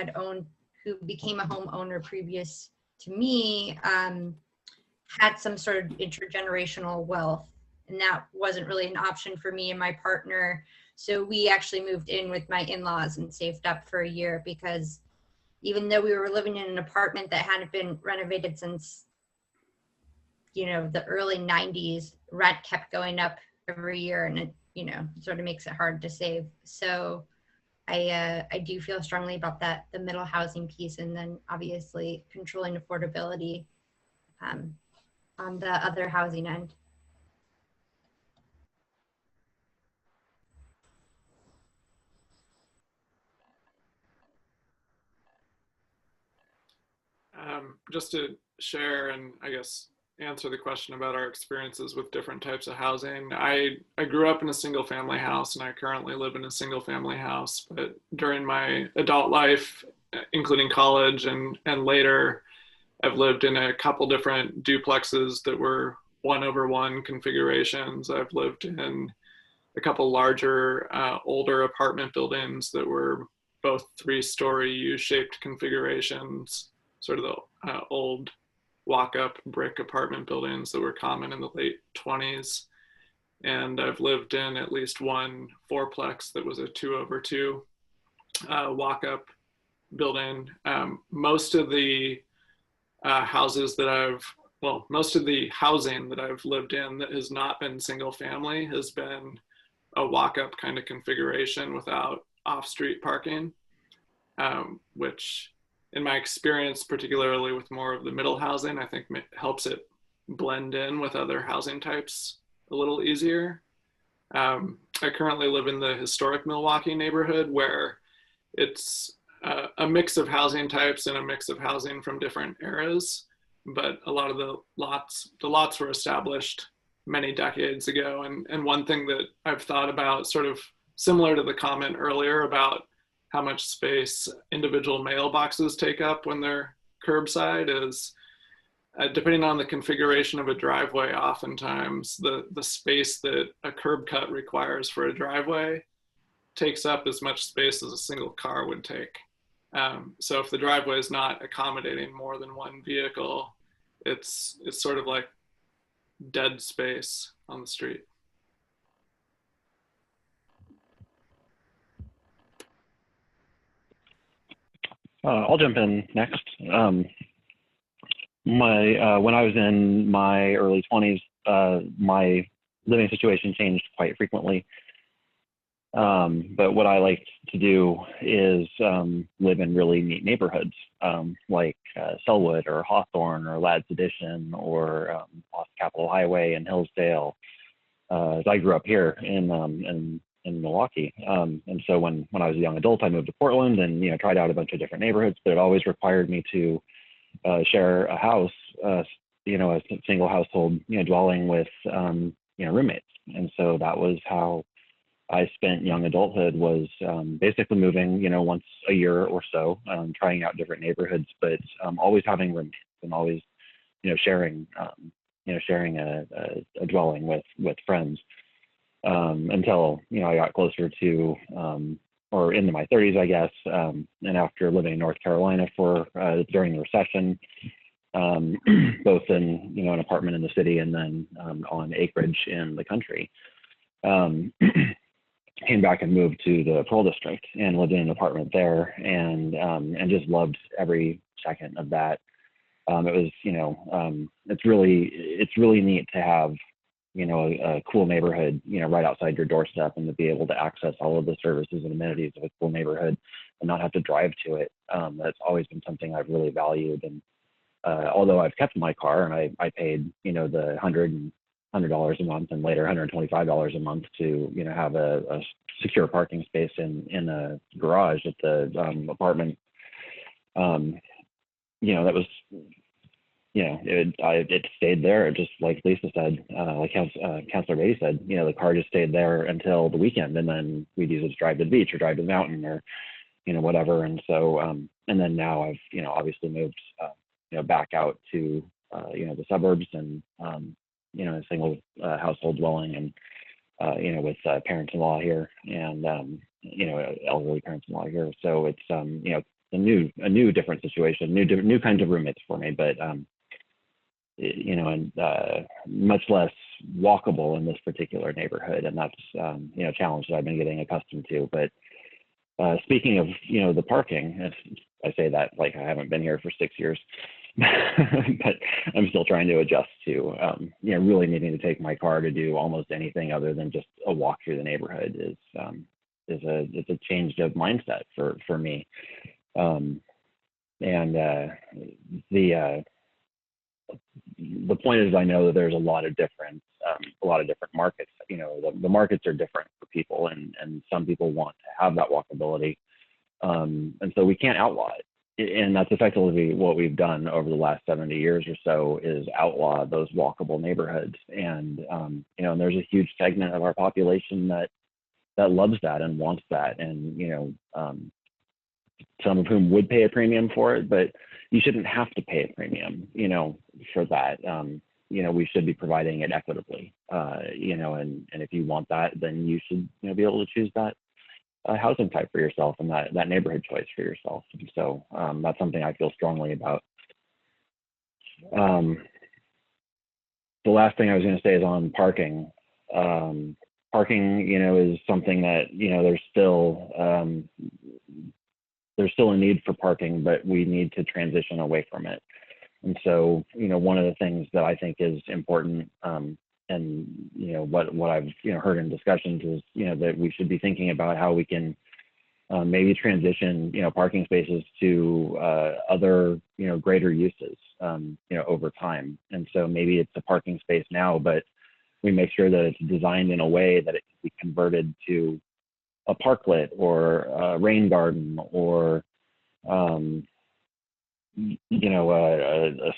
became a homeowner previous to me had some sort of intergenerational wealth, and that wasn't really an option for me and my partner. So we actually moved in with my in-laws and saved up for a year, because even though we were living in an apartment that hadn't been renovated since, you know, the early 90s, rent kept going up every year, and it, you know, sort of makes it hard to save. So I do feel strongly about that, the middle housing piece, and then obviously controlling affordability on the other housing end. Just to share and I guess answer the question about our experiences with different types of housing. I grew up in a single family house, and I currently live in a single family house, but during my adult life, including college and later, I've lived in a couple different duplexes that were 1/1 configurations. I've lived in a couple larger, older apartment buildings that were both 3-story U-shaped configurations, sort of the old walk-up brick apartment buildings that were common in the late 20s. And I've lived in at least one 4-plex that was a 2/2 walk-up building. Most of the most of the housing that I've lived in that has not been single family has been a walk-up kind of configuration without off-street parking, which in my experience, particularly with more of the middle housing, I think helps it blend in with other housing types a little easier. I currently live in the historic Milwaukie neighborhood, where it's a mix of housing types and a mix of housing from different eras, but a lot of the lots were established many decades ago. And one thing that I've thought about, sort of similar to the comment earlier about how much space individual mailboxes take up when they're curbside, is depending on the configuration of a driveway, oftentimes the space that a curb cut requires for a driveway takes up as much space as a single car would take. So if the driveway is not accommodating more than one vehicle, it's sort of like dead space on the street. I'll jump in next. when I was in my early 20s, my living situation changed quite frequently. But what I liked to do is live in really neat neighborhoods, like Selwood or Hawthorne or Ladd's Addition or off Capitol Highway in Hillsdale. As I grew up here in Milwaukie, and so when I was a young adult, I moved to Portland and tried out a bunch of different neighborhoods, but it always required me to share a house, a single household dwelling with roommates, and so that was how I spent young adulthood, was basically moving, once a year or so, trying out different neighborhoods, but always having roommates and always, sharing a dwelling with friends until, I got closer to, or into my 30s, I guess. And after living in North Carolina for, during the recession, both in, an apartment in the city and then on acreage in the country. Came back and moved to the Pearl District and lived in an apartment there, and just loved every second of that. It was, it's really neat to have, a cool neighborhood, right outside your doorstep, and to be able to access all of the services and amenities of a cool neighborhood and not have to drive to it. That's always been something I've really valued. And although I've kept my car and I paid, the $100 a month and later $125 a month to have a secure parking space in a garage at the apartment. That was, it stayed there, just like Lisa said, like Councilor Beatty said. The car just stayed there until the weekend, and then we'd use it to drive to the beach or drive to the mountain or whatever. And so and then now I've obviously moved back out to the suburbs and a single household dwelling, and with parents-in-law here, and elderly parents-in-law here. So it's a new different situation, new kinds of roommates for me, but and much less walkable in this particular neighborhood, and that's a challenge that I've been getting accustomed to. But speaking of the parking, I say that like I haven't been here for 6 years. But I'm still trying to adjust to, really needing to take my car to do almost anything other than just a walk through the neighborhood is a change of mindset for me. The point is, I know that there's a lot of different markets. The markets are different for people, and some people want to have that walkability, and so we can't outlaw it. And that's effectively what we've done over the last 70 years or so, is outlaw those walkable neighborhoods. And and there's a huge segment of our population that loves that and wants that, and some of whom would pay a premium for it, but you shouldn't have to pay a premium, for that. We should be providing it equitably, and if you want that, then you should be able to choose that housing type for yourself and that neighborhood choice for yourself. And so that's something I feel strongly about. The last thing I was going to say is on parking. Parking, is something that, there's still a need for parking, but we need to transition away from it. And so, one of the things that I think is important, and what I've heard in discussions is that we should be thinking about how we can maybe transition parking spaces to other greater uses over time. And so maybe it's a parking space now, but we make sure that it's designed in a way that it can be converted to a parklet or a rain garden or a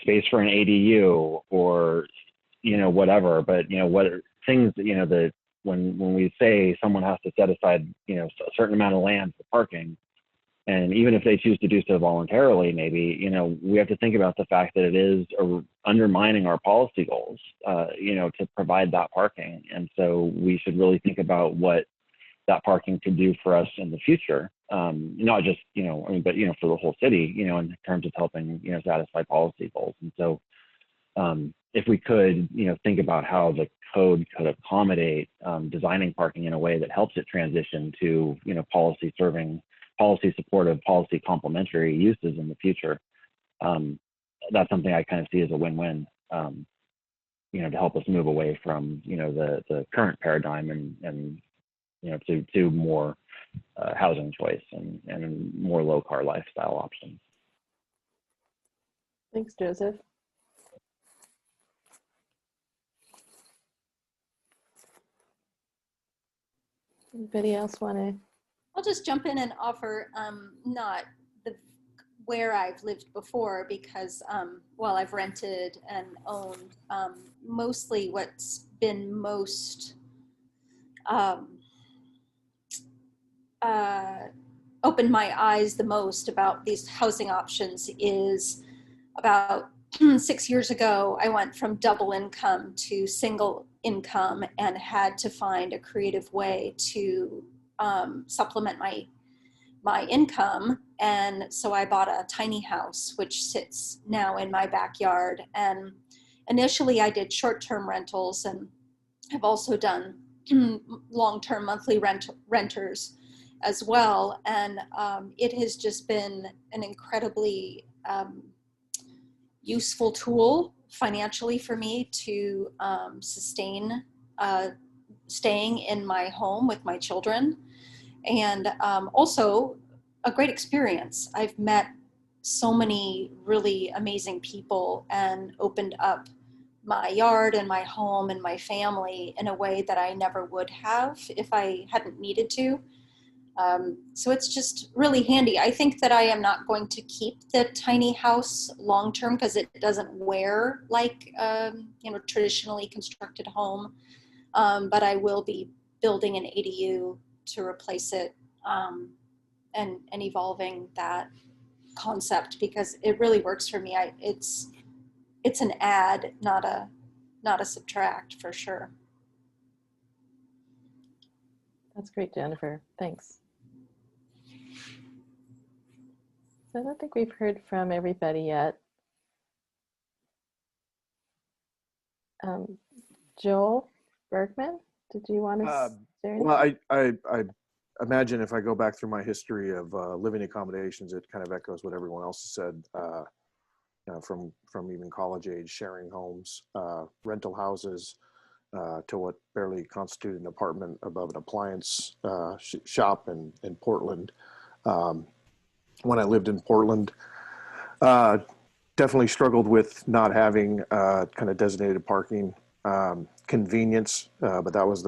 space for an ADU or whatever. But what are things that when we say someone has to set aside a certain amount of land for parking, and even if they choose to do so voluntarily, maybe we have to think about the fact that it is undermining our policy goals to provide that parking. And so we should really think about what that parking could do for us in the future, not just but for the whole city, in terms of helping satisfy policy goals. And so if we could think about how the code could accommodate designing parking in a way that helps it transition to policy serving, policy supportive, policy complementary uses in the future, that's something I kind of see as a win-win, you know, to help us move away from, you know, the current paradigm and you know, to more housing choice and more low-car lifestyle options. Thanks, Joseph. Anybody else want to? I'll just jump in and offer not the where I've lived before because well, I've rented and owned. Mostly what's been most opened my eyes the most about these housing options is about 6 years ago, I went from double income to single income and had to find a creative way to supplement my income. And so I bought a tiny house, which sits now in my backyard. And initially I did short-term rentals, and I've also done long-term monthly renters as well. And it has just been an incredibly useful tool financially for me to sustain staying in my home with my children. And also a great experience. I've met so many really amazing people and opened up my yard and my home and my family in a way that I never would have if I hadn't needed to. So it's just really handy. I think that I am not going to keep the tiny house long term because it doesn't wear like you know, traditionally constructed home. But I will be building an ADU to replace it and evolving that concept because it really works for me. It's an add, not a subtract, for sure. That's great, Jennifer. Thanks. So I don't think we've heard from everybody yet. Joel Bergman, did you want to share anything? Well, I imagine if I go back through my history of living accommodations, it kind of echoes what everyone else has said. You know, from even college age, sharing homes, rental houses, to what barely constituted an apartment above an appliance shop in Portland. When I lived in Portland, definitely struggled with not having kind of designated parking, convenience, but that was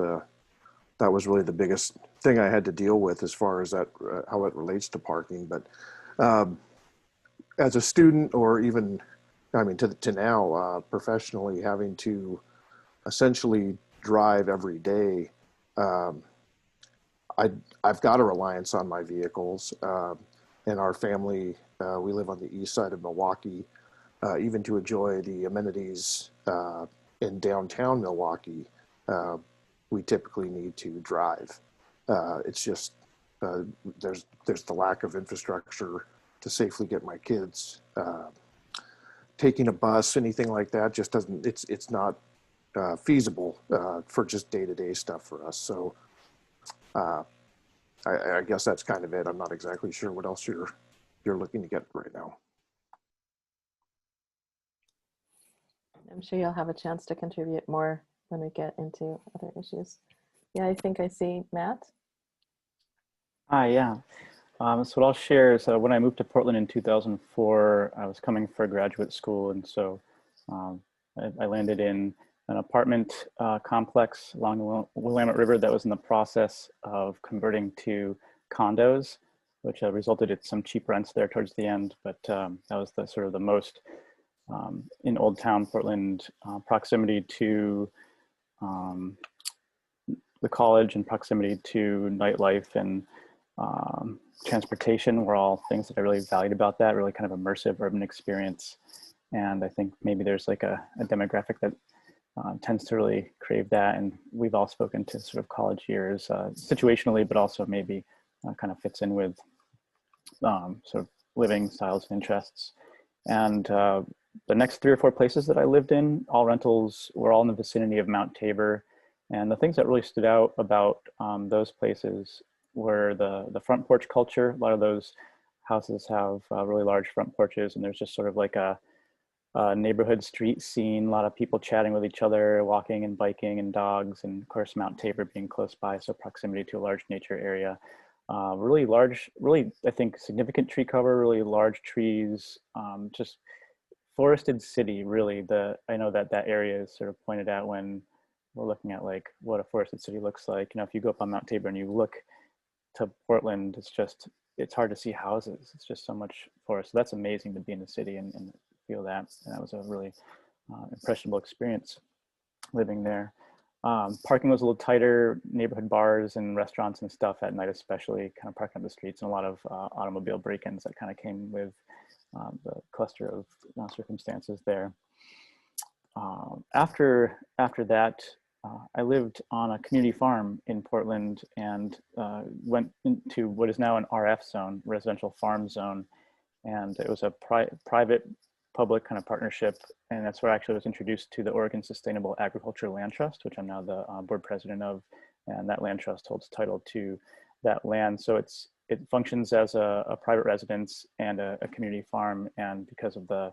really the biggest thing I had to deal with as far as that how it relates to parking. But as a student, or even, I mean, to now professionally, having to essentially drive every day, I've got a reliance on my vehicles. In our family, we live on the east side of Milwaukee. Even to enjoy the amenities in downtown Milwaukee, we typically need to drive. It's just there's the lack of infrastructure to safely get my kids. Taking a bus, anything like that, just doesn't. It's not feasible for just day-to-day stuff for us. So I guess that's kind of it. I'm not exactly sure what else you're looking to get right now. I'm sure you'll have a chance to contribute more when we get into other issues. Yeah, I think I see Matt. Hi, yeah. So what I'll share is when I moved to Portland in 2004, I was coming for graduate school. And so I landed in an apartment complex along the Willamette River that was in the process of converting to condos, which resulted in some cheap rents there towards the end. But that was the sort of the most in Old Town Portland, proximity to the college and proximity to nightlife and transportation were all things that I really valued about that, really kind of immersive urban experience. And I think maybe there's like a demographic that tends to really crave that. And we've all spoken to sort of college years situationally, but also maybe kind of fits in with sort of living styles and interests. And the next 3 or 4 places that I lived in, all rentals were all in the vicinity of Mount Tabor. And the things that really stood out about those places were the front porch culture. A lot of those houses have really large front porches, and there's just sort of like a neighborhood street scene, a lot of people chatting with each other, walking and biking and dogs, and of course Mount Tabor being close by, so proximity to a large nature area. Really large, really, I think, significant tree cover, really large trees, just forested city, really. I know that area is sort of pointed out when we're looking at like what a forested city looks like. You know, if you go up on Mount Tabor and you look to Portland, it's hard to see houses. It's just so much forest. So that's amazing to be in the city and feel that. And that was a really impressionable experience living there. Parking was a little tighter, neighborhood bars and restaurants and stuff at night, especially kind of parking up the streets, and a lot of automobile break-ins that kind of came with the cluster of circumstances there. After that, I lived on a community farm in Portland and went into what is now an RF zone, residential farm zone. And it was a private public kind of partnership. And that's where I actually was introduced to the Oregon Sustainable Agriculture Land Trust, which I'm now the board president of. And that land trust holds title to that land. So it functions as a private residence and a community farm. And because of the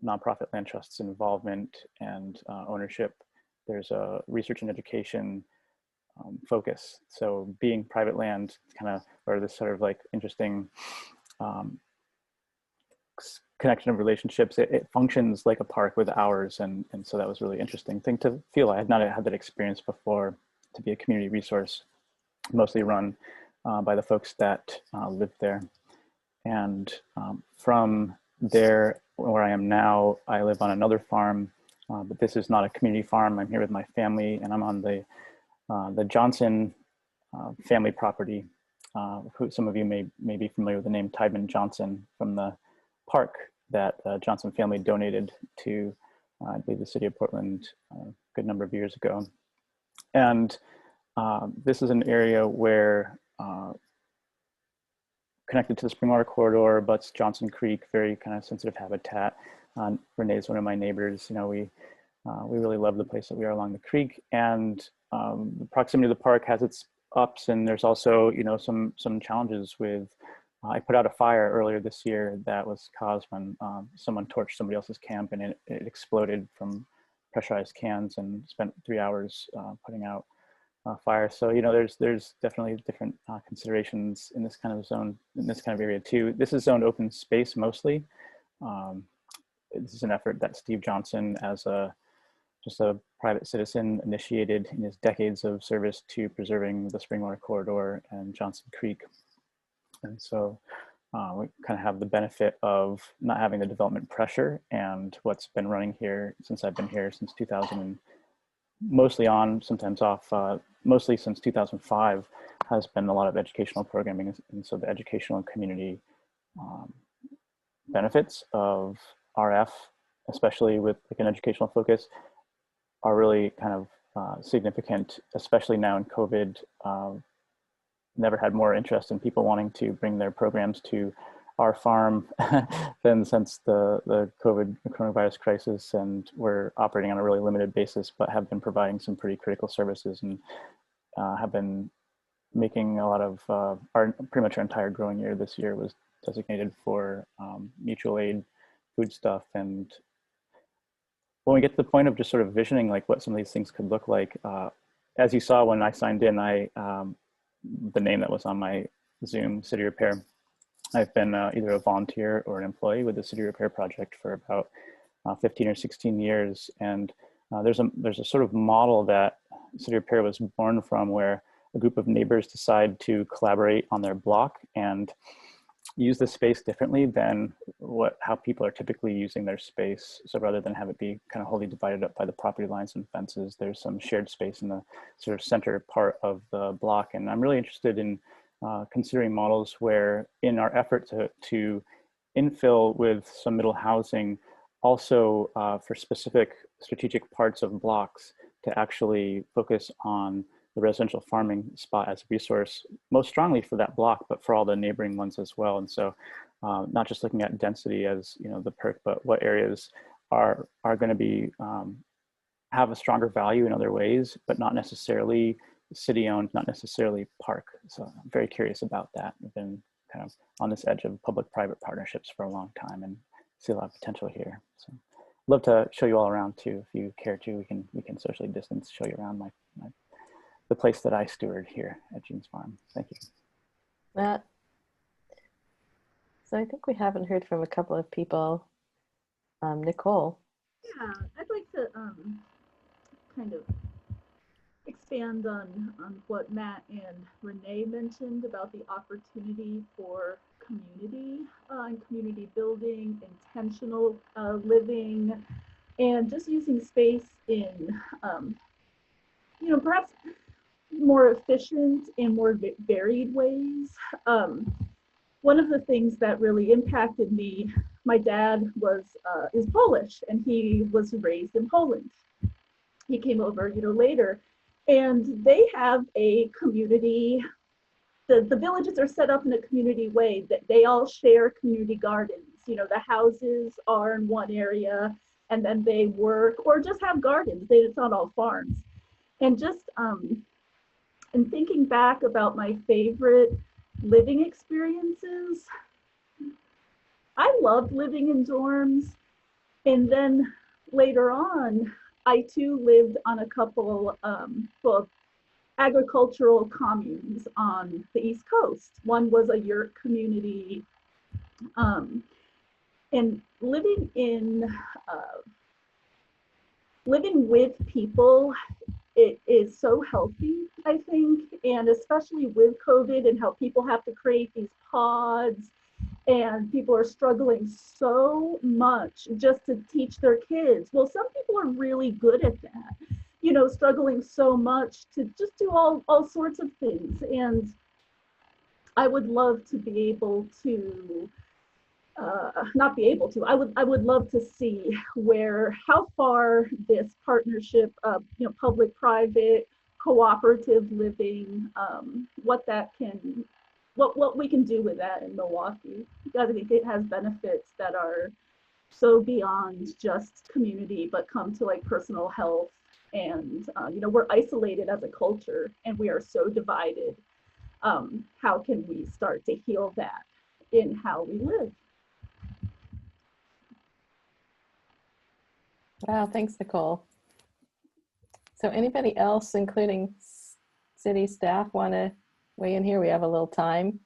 nonprofit land trust's involvement and ownership, there's a research and education focus. So being private land kind of, or this sort of like interesting connection of relationships, it functions like a park with ours. And so that was a really interesting thing to feel. I had not had that experience before, to be a community resource, mostly run by the folks that live there. And from there, where I am now, I live on another farm, but this is not a community farm. I'm here with my family, and I'm on the Johnson family property. Who some of you may be familiar with the name Tiedemann Johnson, from the park that Johnson family donated to, I believe, the city of Portland a good number of years ago. And this is an area where, connected to the Springwater Corridor, butts Johnson Creek, very kind of sensitive habitat. Renee's one of my neighbors. You know, we really love the place that we are along the creek, and the proximity to the park has its ups, and there's also, you know, some challenges with. I put out a fire earlier this year that was caused when someone torched somebody else's camp, and it exploded from pressurized cans, and spent 3 hours putting out fire. So, you know, there's definitely different considerations in this kind of zone, in this kind of area too. This is zoned open space mostly. This is an effort that Steve Johnson, as just a private citizen, initiated in his decades of service to preserving the Springwater Corridor and Johnson Creek. And so we kind of have the benefit of not having the development pressure, and what's been running here since I've been here since 2000, and mostly on, sometimes off, mostly since 2005, has been a lot of educational programming. And so the educational community benefits of RF, especially with like an educational focus, are really kind of significant, especially now in COVID. Never had more interest in people wanting to bring their programs to our farm than since the coronavirus crisis, and we're operating on a really limited basis, but have been providing some pretty critical services, and have been making a lot of pretty much our entire growing year this year was designated for mutual aid food stuff. And when we get to the point of just sort of visioning like what some of these things could look like, as you saw when I signed in, the name that was on my Zoom, City Repair. I've been either a volunteer or an employee with the City Repair Project for about 15 or 16 years. And there's a sort of model that City Repair was born from, where a group of neighbors decide to collaborate on their block and use the space differently than how people are typically using their space. So rather than have it be kind of wholly divided up by the property lines and fences, there's some shared space in the sort of center part of the block. And I'm really interested in considering models where, in our effort to infill with some middle housing, also for specific strategic parts of blocks, to actually focus on the residential farming spot as a resource, most strongly for that block, but for all the neighboring ones as well. And so not just looking at density as, you know, the perk, but what areas are going to be have a stronger value in other ways, but not necessarily city owned, not necessarily park. So I'm very curious about that. I've been kind of on this edge of public-private partnerships for a long time, and see a lot of potential here. So love to show you all around too. If you care to, we can socially distance, show you around the place that I steward here at Jean's Farm. Thank you. Matt. So I think we haven't heard from a couple of people. Nicole. Yeah, I'd like to kind of expand on what Matt and Renee mentioned about the opportunity for community and community building, intentional living, and just using space in, you know, perhaps more efficient and more varied ways. One of the things that really impacted me, my dad is Polish, and he was raised in Poland. He came over, you know, later, and they have a community. The villages are set up in a community way that they all share community gardens. You know, the houses are in one area, and then they work or just have gardens. It's not all farms. And just and thinking back about my favorite living experiences, I loved living in dorms, and then later on, I too lived on a couple agricultural communes on the East Coast. One was a yurt community, and living with people, it is so healthy, I think, and especially with COVID and how people have to create these pods, and people are struggling so much just to teach their kids. Well, some people are really good at that, you know, struggling so much to just do all sorts of things. And I would love to be able to, not be able to, I would love to see how far this partnership of, you know, public-private, cooperative living, what we can do with that in Milwaukee. I think it has benefits that are so beyond just community, but come to like personal health. And, you know, we're isolated as a culture and we are so divided. How can we start to heal that in how we live? Wow, thanks, Nicole. So anybody else, including city staff, want to weigh in here? We have a little time.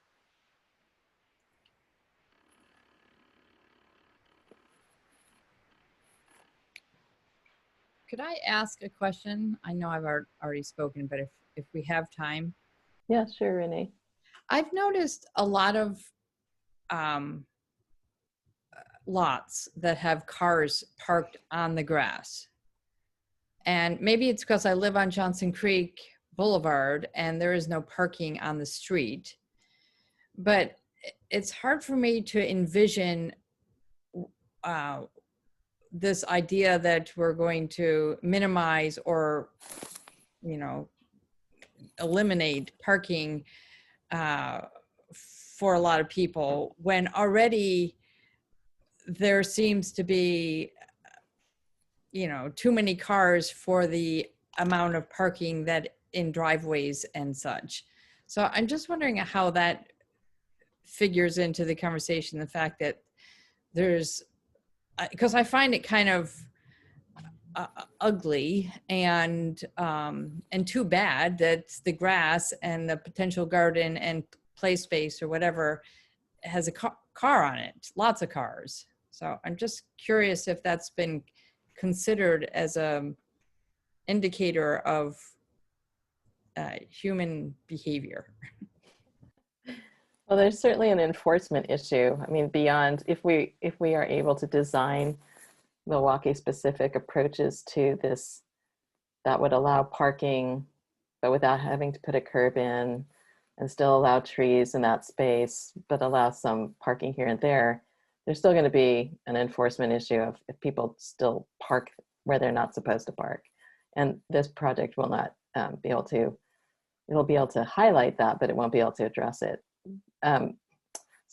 Could I ask a question? I know I've already spoken, but if we have time. Yeah, sure, Renee. I've noticed a lot of lots that have cars parked on the grass. And maybe it's because I live on Johnson Creek Boulevard and there is no parking on the street. But it's hard for me to envision this idea that we're going to minimize or, you know, eliminate parking for a lot of people when already there seems to be, you know, too many cars for the amount of parking that in driveways and such. So I'm just wondering how that figures into the conversation, the fact that there's, because I find it kind of ugly and too bad that the grass and the potential garden and play space or whatever has a car on it, lots of cars. So I'm just curious if that's been considered as a indicator of human behavior. Well, there's certainly an enforcement issue. I mean, beyond if we are able to design Milwaukee specific approaches to this that would allow parking, but without having to put a curb in, and still allow trees in that space, but allow some parking here and there, there's still going to be an enforcement issue of if people still park where they're not supposed to park. And this project will not be able to, it'll be able to highlight that, but it won't be able to address it. So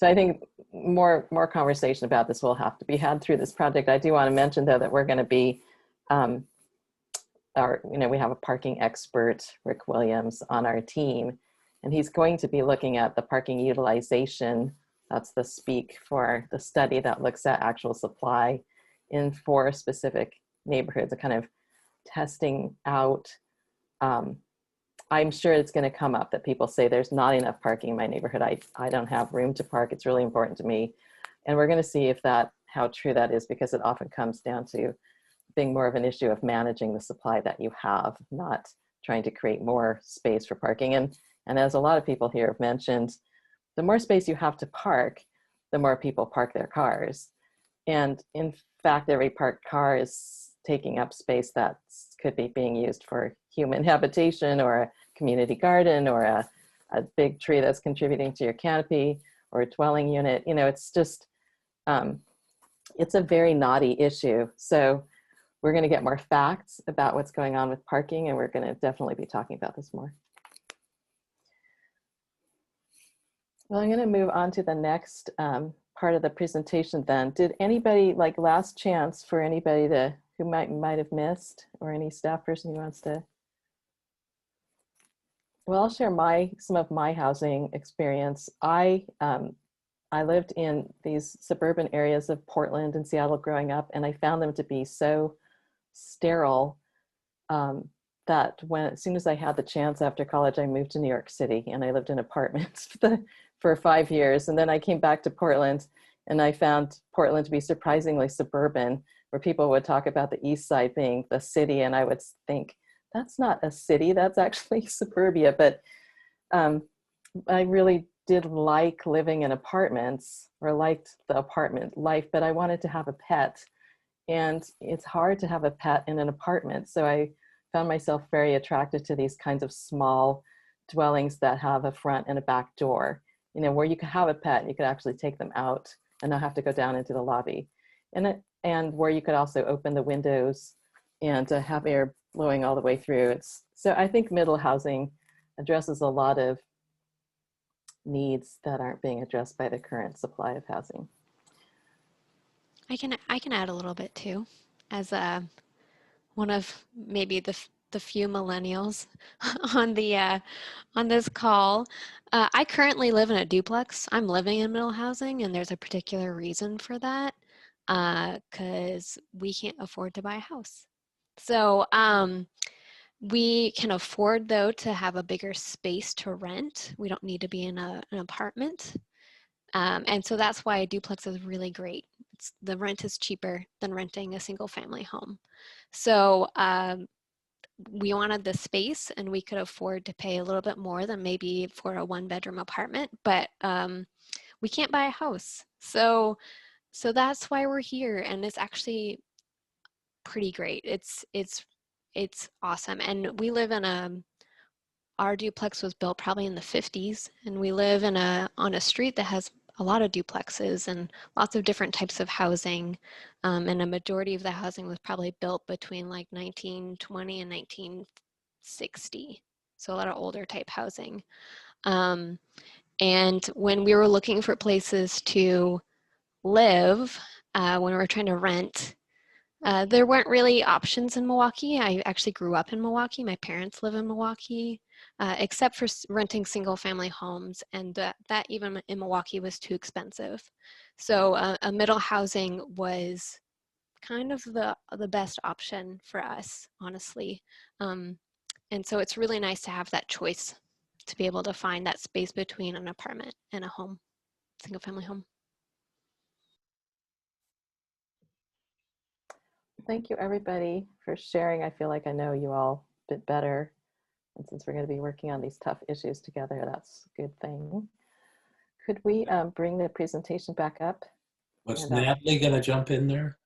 I think more conversation about this will have to be had through this project. I do want to mention though that we're going to be, we have a parking expert, Rick Williams, on our team, and he's going to be looking at the parking utilization. That's the speak for the study that looks at actual supply in 4 specific neighborhoods, kind of testing out. I'm sure it's going to come up that people say there's not enough parking in my neighborhood. I don't have room to park. It's really important to me. And we're going to see if how true that is, because it often comes down to being more of an issue of managing the supply that you have, not trying to create more space for parking. And as a lot of people here have mentioned, the more space you have to park, the more people park their cars. And in fact, every parked car is taking up space that could be being used for human habitation, or a community garden, or a big tree that's contributing to your canopy, or a dwelling unit. You know, it's just, it's a very knotty issue. So we're going to get more facts about what's going on with parking, and we're going to definitely be talking about this more. Well, I'm going to move on to the next part of the presentation then. Did anybody, like, last chance for anybody who might have missed, or any staff person who wants to? Well, I'll share some of my housing experience. I lived in these suburban areas of Portland and Seattle growing up, and I found them to be so sterile that as soon as I had the chance after college, I moved to New York City, and I lived in apartments for 5 years. And then I came back to Portland, and I found Portland to be surprisingly suburban, where people would talk about the East Side being the city, and I would think, that's not a city, that's actually suburbia. But I really did like living in apartments, or liked the apartment life, but I wanted to have a pet. And it's hard to have a pet in an apartment. So I found myself very attracted to these kinds of small dwellings that have a front and a back door, you know, where you could have a pet, you could actually take them out and not have to go down into the lobby. And where you could also open the windows and have air blowing all the way through. So I think middle housing addresses a lot of needs that aren't being addressed by the current supply of housing. I can add a little bit too, as one of maybe the few millennials on this call. I currently live in a duplex. I'm living in middle housing, and there's a particular reason for that, because we can't afford to buy a house. So we can afford, though, to have a bigger space to rent. We don't need to be in an apartment. And so that's why a duplex is really great. The rent is cheaper than renting a single family home. So we wanted the space, and we could afford to pay a little bit more than maybe for a 1-bedroom apartment, but we can't buy a house. So that's why we're here, and it's actually pretty great. It's awesome. And we live in our duplex was built probably in the 50s, and we live on a street that has a lot of duplexes and lots of different types of housing, and a majority of the housing was probably built between like 1920 and 1960, so a lot of older type housing. And when we were looking for places to live, when we were trying to rent, there weren't really options in Milwaukie. I actually grew up in Milwaukie. My parents live in Milwaukie, except for renting single family homes, and that even in Milwaukie was too expensive. So a middle housing was kind of the best option for us, honestly. And so it's really nice to have that choice, to be able to find that space between an apartment and a home, single family home. Thank you, everybody, for sharing. I feel like I know you all a bit better. And since we're going to be working on these tough issues together, that's a good thing. Could we bring the presentation back up? Was Natalie going to jump in there?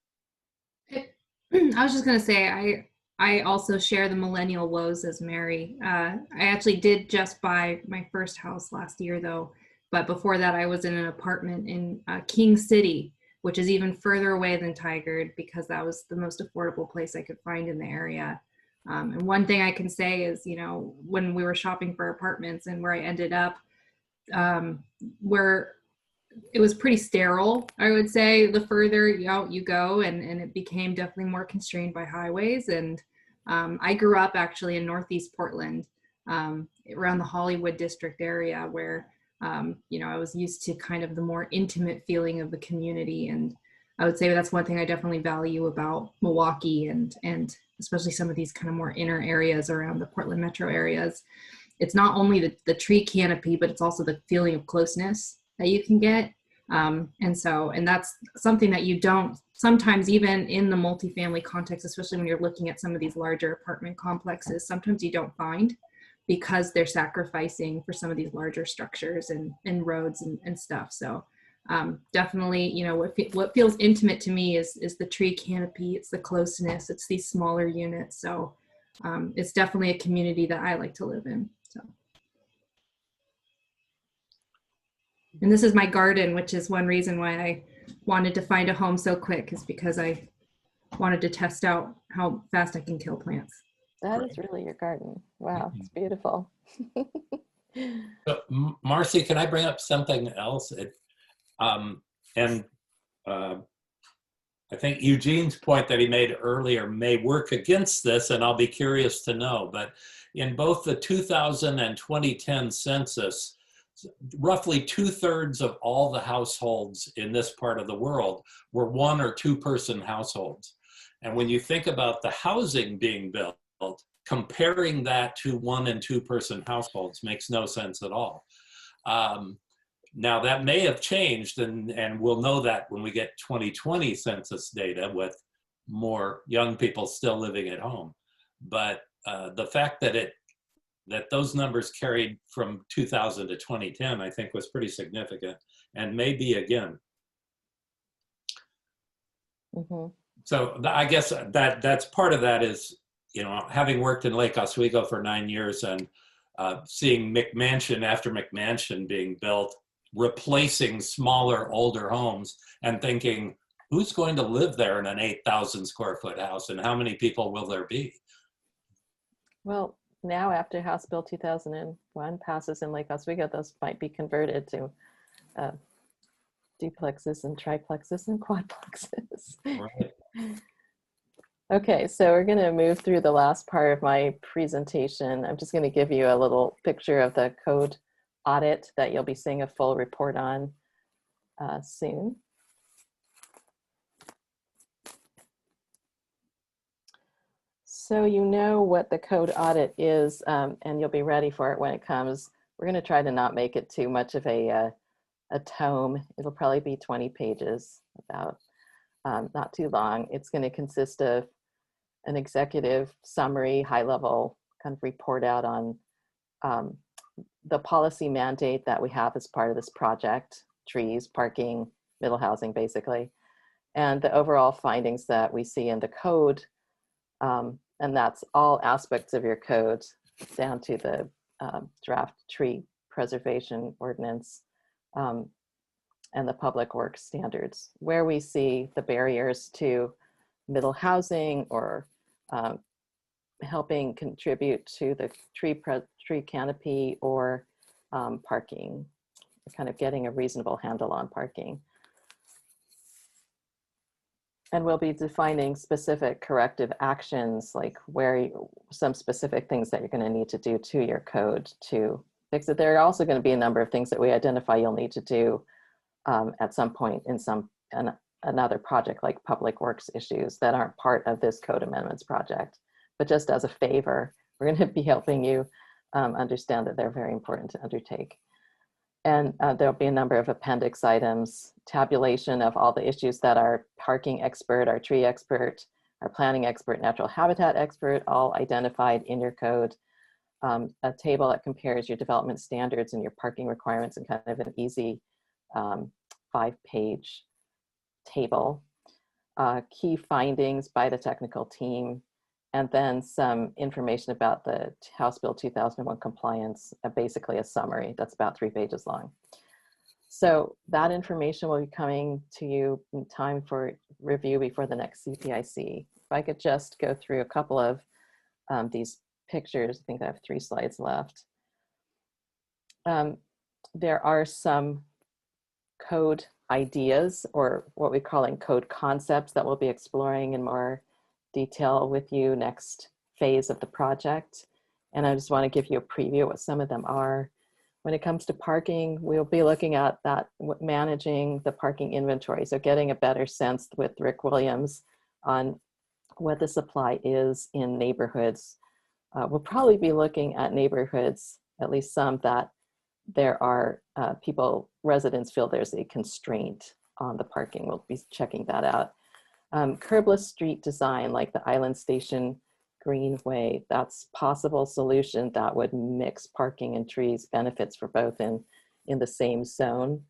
I was just going to say, I also share the millennial woes as Mary. I actually did just buy my first house last year, though. But before that, I was in an apartment in King City, which is even further away than Tigard, because that was the most affordable place I could find in the area. And one thing I can say is, you know, when we were shopping for apartments and where I ended up, where it was pretty sterile, I would say, the further out you go, and it became definitely more constrained by highways. And I grew up actually in Northeast Portland, around the Hollywood district area, where you know, I was used to kind of the more intimate feeling of the community. And I would say that's one thing I definitely value about Milwaukie and especially some of these kind of more inner areas around the Portland metro areas. It's not only the tree canopy, but it's also the feeling of closeness that you can get. And that's something that you don't sometimes, even in the multifamily context, especially when you're looking at some of these larger apartment complexes, sometimes you don't find, because they're sacrificing for some of these larger structures and roads and stuff. So definitely, you know, what feels intimate to me is the tree canopy, it's the closeness, it's these smaller units. So it's definitely a community that I like to live in. So. And this is my garden, which is one reason why I wanted to find a home so quick, is because I wanted to test out how fast I can kill plants. That is really your garden. Wow, it's beautiful. So, Marcy, can I bring up something else? I think Eugene's point that he made earlier may work against this, and I'll be curious to know, but in both the 2000 and 2010 census, roughly 2/3 of all the households in this part of the world were 1 or 2 person households. And when you think about the housing being built, comparing that to 1 and 2 person households makes no sense at all. Now that may have changed, and we'll know that when we get 2020 census data with more young people still living at home. But the fact that those numbers carried from 2000 to 2010, I think, was pretty significant, and maybe again. Mm-hmm. So I guess that's part of that is, you know, having worked in Lake Oswego for 9 years and seeing McMansion after McMansion being built, replacing smaller, older homes, and thinking, who's going to live there in an 8,000 square foot house, and how many people will there be? Well, now after House Bill 2001 passes in Lake Oswego, those might be converted to duplexes and triplexes and quadplexes. Right. Okay, so we're going to move through the last part of my presentation. I'm just going to give you a little picture of the code audit that you'll be seeing a full report on soon. So you know what the code audit is, and you'll be ready for it when it comes. We're going to try to not make it too much of a tome. It'll probably be 20 pages, about not too long. It's going to consist of an executive summary, high-level kind of report out on the policy mandate that we have as part of this project: trees, parking, middle housing, basically, and the overall findings that we see in the code. And that's all aspects of your code, down to the draft tree preservation ordinance and the public works standards, where we see the barriers to middle housing or helping contribute to the tree canopy or parking, kind of getting a reasonable handle on parking. And we'll be defining specific corrective actions, like some specific things that you're going to need to do to your code to fix it. There are also going to be a number of things that we identify you'll need to do at some point in another project, like public works issues that aren't part of this code amendments project. But just as a favor, we're going to be helping you understand that they're very important to undertake. And there'll be a number of appendix items, tabulation of all the issues that our parking expert, our tree expert, our planning expert, natural habitat expert, all identified in your code. A table that compares your development standards and your parking requirements in kind of an easy 5-page table. Key findings by the technical team, and then some information about the House Bill 2001 compliance, basically a summary that's about 3 pages long. So that information will be coming to you in time for review before the next CPIC. If I could just go through a couple of these pictures. I think I have 3 slides left. There are some code ideas, or what we're calling code concepts, that we'll be exploring in more detail with you next phase of the project. And I just want to give you a preview of what some of them are. When it comes to parking, we'll be looking at that, managing the parking inventory. So getting a better sense with Rick Williams on what the supply is in neighborhoods. We'll probably be looking at neighborhoods, at least some, that there are residents feel there's a constraint on the parking. We'll be checking that out. Curbless street design, like the Island Station Greenway, that's possible solution that would mix parking and trees, benefits for both in the same zone.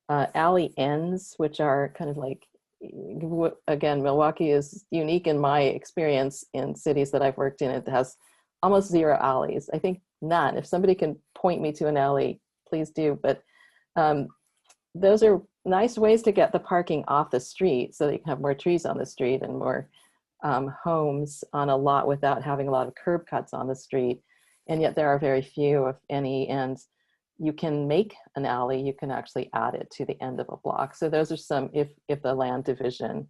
Alley ends, which are kind of like, again, Milwaukee is unique in my experience in cities that I've worked in. It has almost zero alleys. I think none. If somebody can point me to an alley, please do. But those are nice ways to get the parking off the street so that you can have more trees on the street and more homes on a lot without having a lot of curb cuts on the street. And yet there are very few, if any, and you can make an alley, you can actually add it to the end of a block. So those are some, if the land division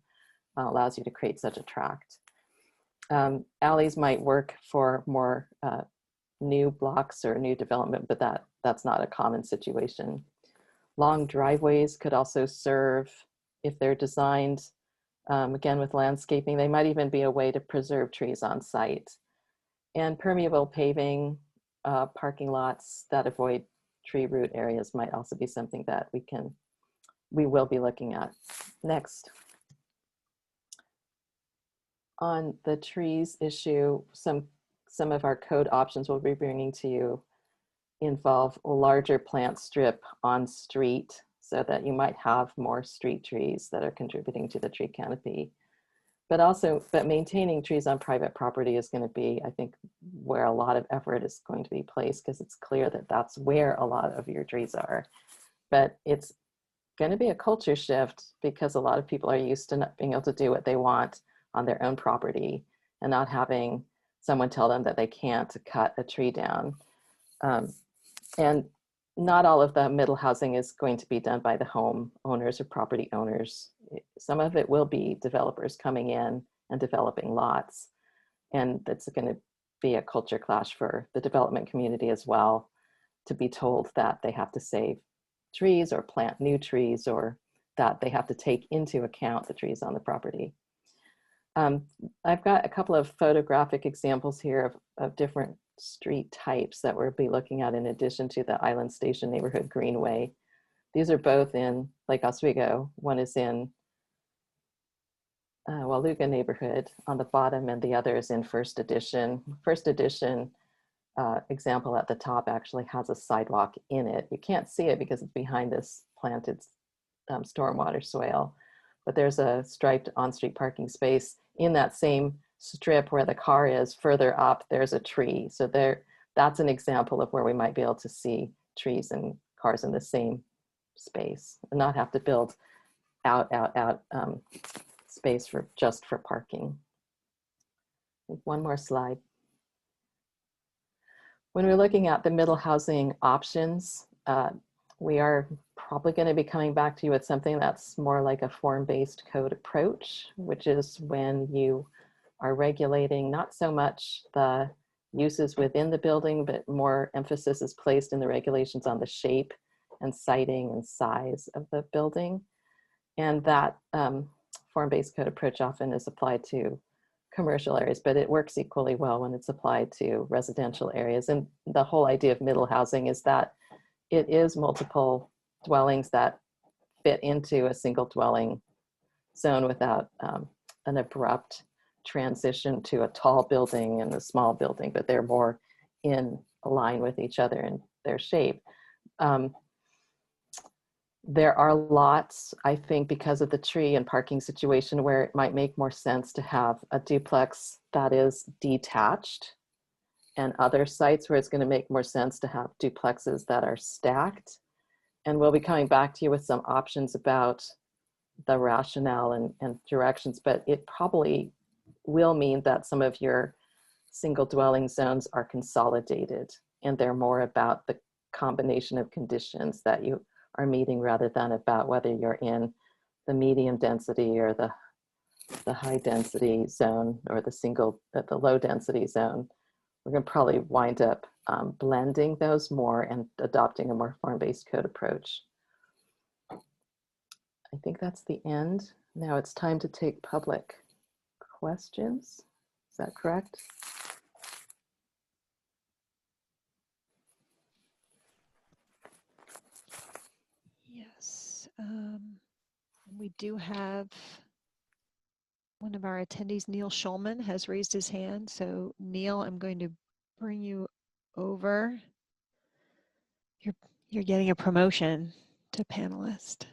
allows you to create such a tract. Alleys might work for more new blocks or new development, but that's not a common situation. Long driveways could also serve, if they're designed, again, with landscaping, they might even be a way to preserve trees on site. And permeable paving, parking lots that avoid tree root areas might also be something that we will be looking at. Next. On the trees issue, some of our code options we'll be bringing to you involve a larger plant strip on street so that you might have more street trees that are contributing to the tree canopy. But maintaining trees on private property is going to be, I think, where a lot of effort is going to be placed, because it's clear that that's where a lot of your trees are. But it's going to be a culture shift because a lot of people are used to not being able to do what they want on their own property and not having someone tell them that they can't cut a tree down. And not all of the middle housing is going to be done by the home owners or property owners. Some of it will be developers coming in and developing lots. And that's going to be a culture clash for the development community as well, to be told that they have to save trees or plant new trees, or that they have to take into account the trees on the property. I've got a couple of photographic examples here of different street types that we'll be looking at in addition to the Island Station Neighborhood Greenway. These are both in Lake Oswego. One is in Waluga neighborhood on the bottom, and the other is in First Edition. First Edition example at the top actually has a sidewalk in it. You can't see it because it's behind this planted stormwater swale, but there's a striped on-street parking space. In that same strip where the car is, further up, there's a tree. So that's an example of where we might be able to see trees and cars in the same space and not have to build out space just for parking. One more slide. When we're looking at the middle housing options, we are probably going to be coming back to you with something that's more like a form-based code approach, which is when you are regulating not so much the uses within the building, but more emphasis is placed in the regulations on the shape and siting and size of the building. And that form-based code approach often is applied to commercial areas, but it works equally well when it's applied to residential areas. And the whole idea of middle housing is that it is multiple dwellings that fit into a single dwelling zone without an abrupt transition to a tall building and a small building, but they're more in line with each other in their shape. There are lots, I think, because of the tree and parking situation, where it might make more sense to have a duplex that is detached, and other sites where it's going to make more sense to have duplexes that are stacked. And we'll be coming back to you with some options about the rationale and directions, but it probably will mean that some of your single dwelling zones are consolidated, and they're more about the combination of conditions that you are meeting rather than about whether you're in the medium density or the high density zone or the low density zone. we're going to probably wind up blending those more and adopting a more form-based code approach. I think that's the end. Now it's time to take public questions. Is that correct? Yes. We do have one of our attendees, Neil Schulman, has raised his hand. So Neil, I'm going to bring you over. You're getting a promotion to panelist.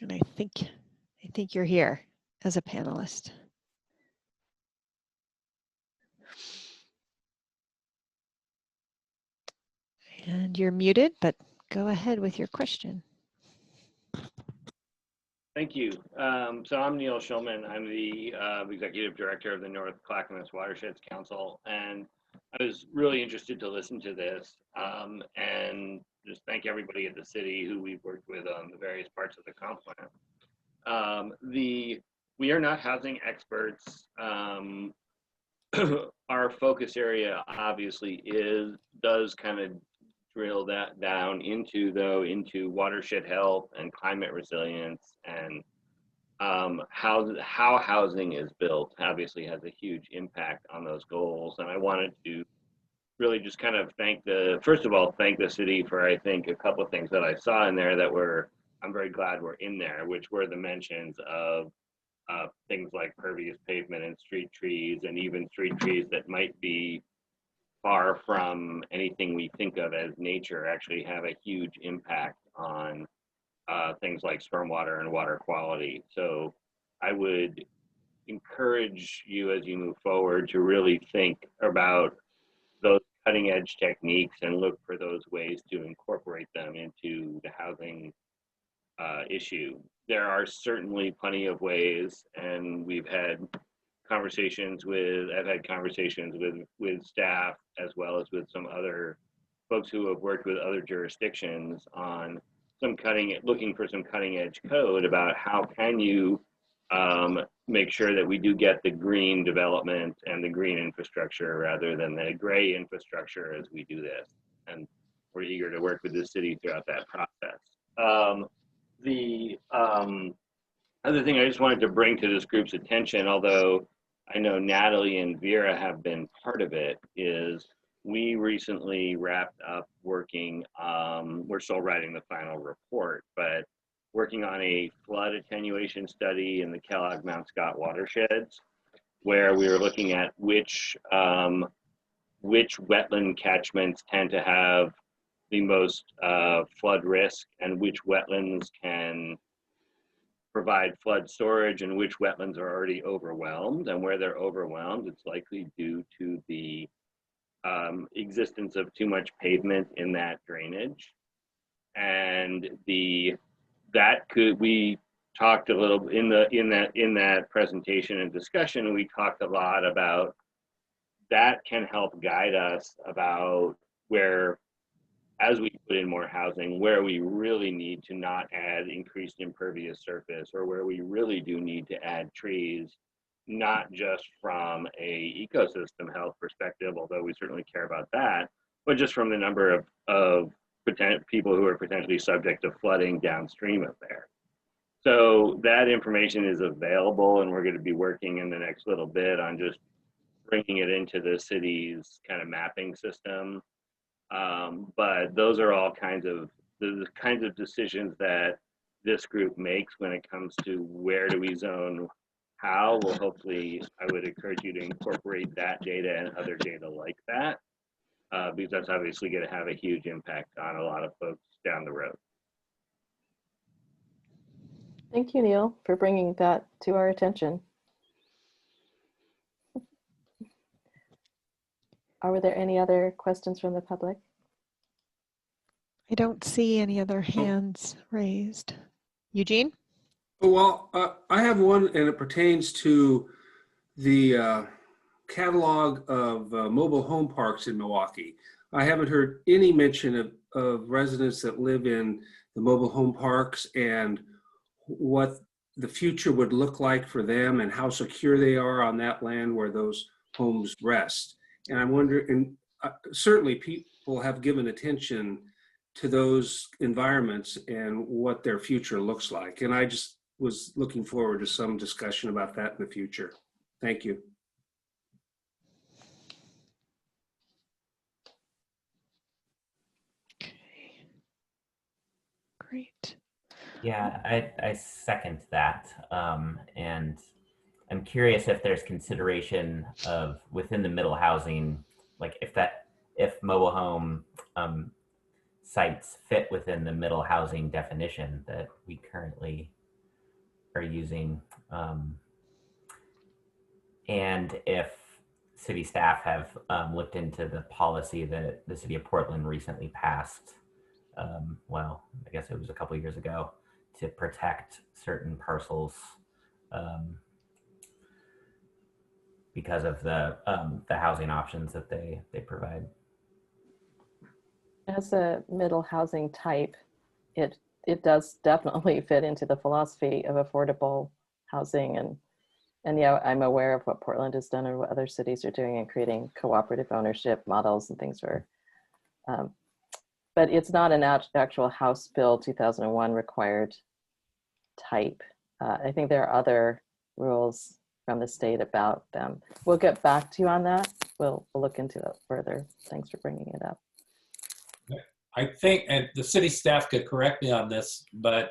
And I think you're here as a panelist. And you're muted, but go ahead with your question. Thank you. So I'm Neil Schulman. I'm the Executive Director of the North Clackamas Watersheds Council, and I was really interested to listen to this and just thank everybody at the city who we've worked with on the various parts of the comp plan. We are not housing experts. Our focus area obviously does kind of drill that down into watershed health and climate resilience, and how housing is built obviously has a huge impact on those goals. And I wanted to really just kind of first of all thank the city for, I think, a couple of things that I saw in there that I'm very glad were in there, which were the mentions of things like pervious pavement and street trees, and even street trees that might be far from anything we think of as nature actually have a huge impact on things like stormwater and water quality. So I would encourage you as you move forward to really think about those cutting edge techniques and look for those ways to incorporate them into the housing issue. There are certainly plenty of ways, and I've had conversations with staff as well as with some other folks who have worked with other jurisdictions on looking for some cutting edge code about how can you make sure that we do get the green development and the green infrastructure rather than the gray infrastructure as we do this. And we're eager to work with the city throughout that process. The other thing I just wanted to bring to this group's attention, although I know Natalie and Vera have been part of it, is we recently wrapped up working, we're still writing the final report, but working on a flood attenuation study in the Kellogg Mount Scott watersheds, where we were looking at which wetland catchments tend to have the most flood risk and which wetlands can provide flood storage and which wetlands are already overwhelmed. And where they're overwhelmed, it's likely due to the existence of too much pavement in that drainage. And we talked a little in that presentation and discussion, we talked a lot about that can help guide us about where, as we put in more housing, where we really need to not add increased impervious surface, or where we really do need to add trees, not just from a ecosystem health perspective, although we certainly care about that, but just from the number of people who are potentially subject to flooding downstream of there. So that information is available, and we're going to be working in the next little bit on just bringing it into the city's kind of mapping system. But those are all the kinds of decisions that this group makes when it comes to where do we zone how. Well, hopefully, I would encourage you to incorporate that data and other data like that, because that's obviously going to have a huge impact on a lot of folks down the road. Thank you, Neil, for bringing that to our attention. Are there any other questions from the public? I don't see any other hands raised. Eugene? Well, I have one, and it pertains to the catalog of mobile home parks in Milwaukie. I haven't heard any mention of residents that live in the mobile home parks and what the future would look like for them and how secure they are on that land where those homes rest. And I wonder, and certainly people have given attention to those environments and what their future looks like. And I just was looking forward to some discussion about that in the future. Thank you. Great. Yeah, I second that. And I'm curious if there's consideration of within the middle housing, like if mobile home sites fit within the middle housing definition that we currently are using. And if city staff have looked into the policy that the city of Portland recently passed, well, I guess it was a couple of years ago, to protect certain parcels because of the housing options that they provide. As a middle housing type, it does definitely fit into the philosophy of affordable housing, and yeah, I'm aware of what Portland has done and what other cities are doing in creating cooperative ownership models and things for. But it's not an actual House Bill 2001 required type. I think there are other rules from the state about them. We'll get back to you on that. We'll look into it further. Thanks for bringing it up. I think, and the city staff could correct me on this, but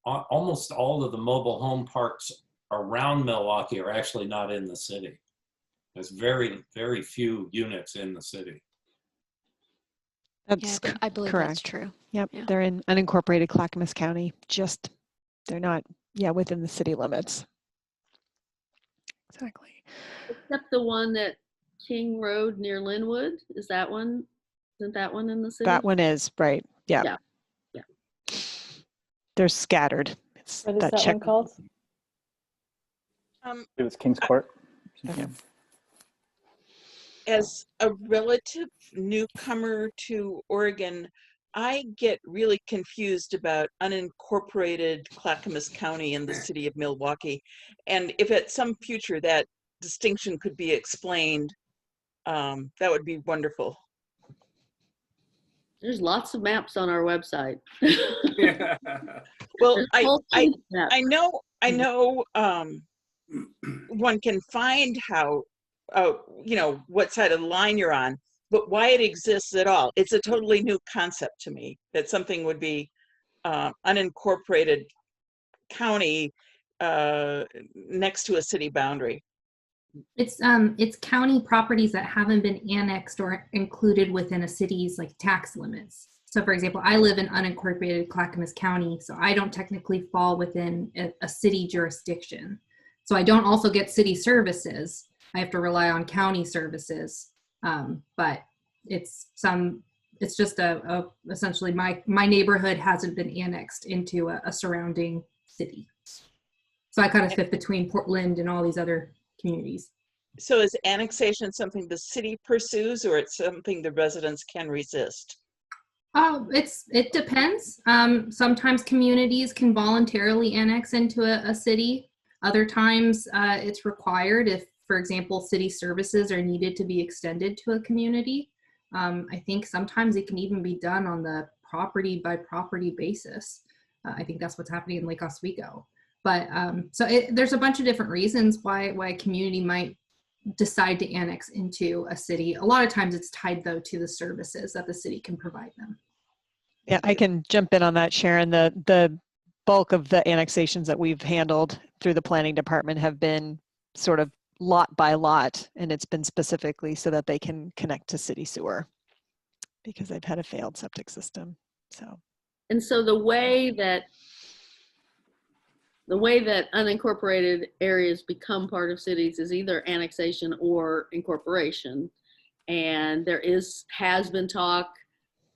almost all of the mobile home parks around Milwaukee are actually not in the city. There's very, very few units in the city. That's I believe correct. that's true. Yep, Yeah. they're in unincorporated Clackamas County. Just they're not, within the city limits. Exactly. Except the one at King Road near Linwood. Is that one? Isn't that one in the city? That one is right. Yeah. Yeah. Yeah. They're scattered. It's What is that one called? It was King's Court. Okay. As a relative newcomer to Oregon, I get really confused about unincorporated Clackamas County in the city of Milwaukee. And if at some future that distinction could be explained, that would be wonderful. There's lots of maps on our website. Well, I know one can find how, what side of the line you're on, but why it exists at all. It's a totally new concept to me that something would be unincorporated county next to a city boundary. It's county properties that haven't been annexed or included within a city's like tax limits. So for example, I live in unincorporated Clackamas County, so I don't technically fall within a city jurisdiction. So I don't also get city services. I have to rely on county services. But it's just essentially my neighborhood hasn't been annexed into a surrounding city. So I kind of fit between Portland and all these other communities. So is annexation something the city pursues, or it's something the residents can resist? It depends. Sometimes communities can voluntarily annex into a city. Other times it's required if, for example, city services are needed to be extended to a community. I think sometimes it can even be done on the property by property basis. I think that's what's happening in Lake Oswego. But so there's a bunch of different reasons why a community might decide to annex into a city. A lot of times it's tied though to the services that the city can provide them. Yeah, I can jump in on that, Sharon. The bulk of the annexations that we've handled through the planning department have been sort of lot by lot, and it's been specifically so that they can connect to city sewer because they've had a failed septic system. And so the way that unincorporated areas become part of cities is either annexation or incorporation. And there has been talk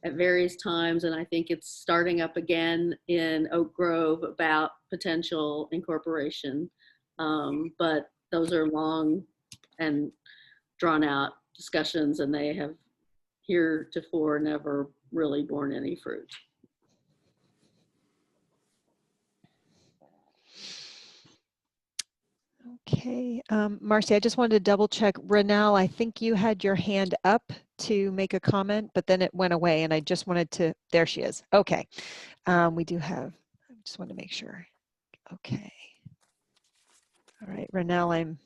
at various times, and I think it's starting up again in Oak Grove about potential incorporation. But those are long and drawn out discussions, and they have heretofore never really borne any fruit. Okay, Marcy, I just wanted to double check. Renelle, I think you had your hand up to make a comment, but then it went away and I just wanted to, there she is. Okay, we do have, I just want to make sure. Okay. All right, Renelle, I'm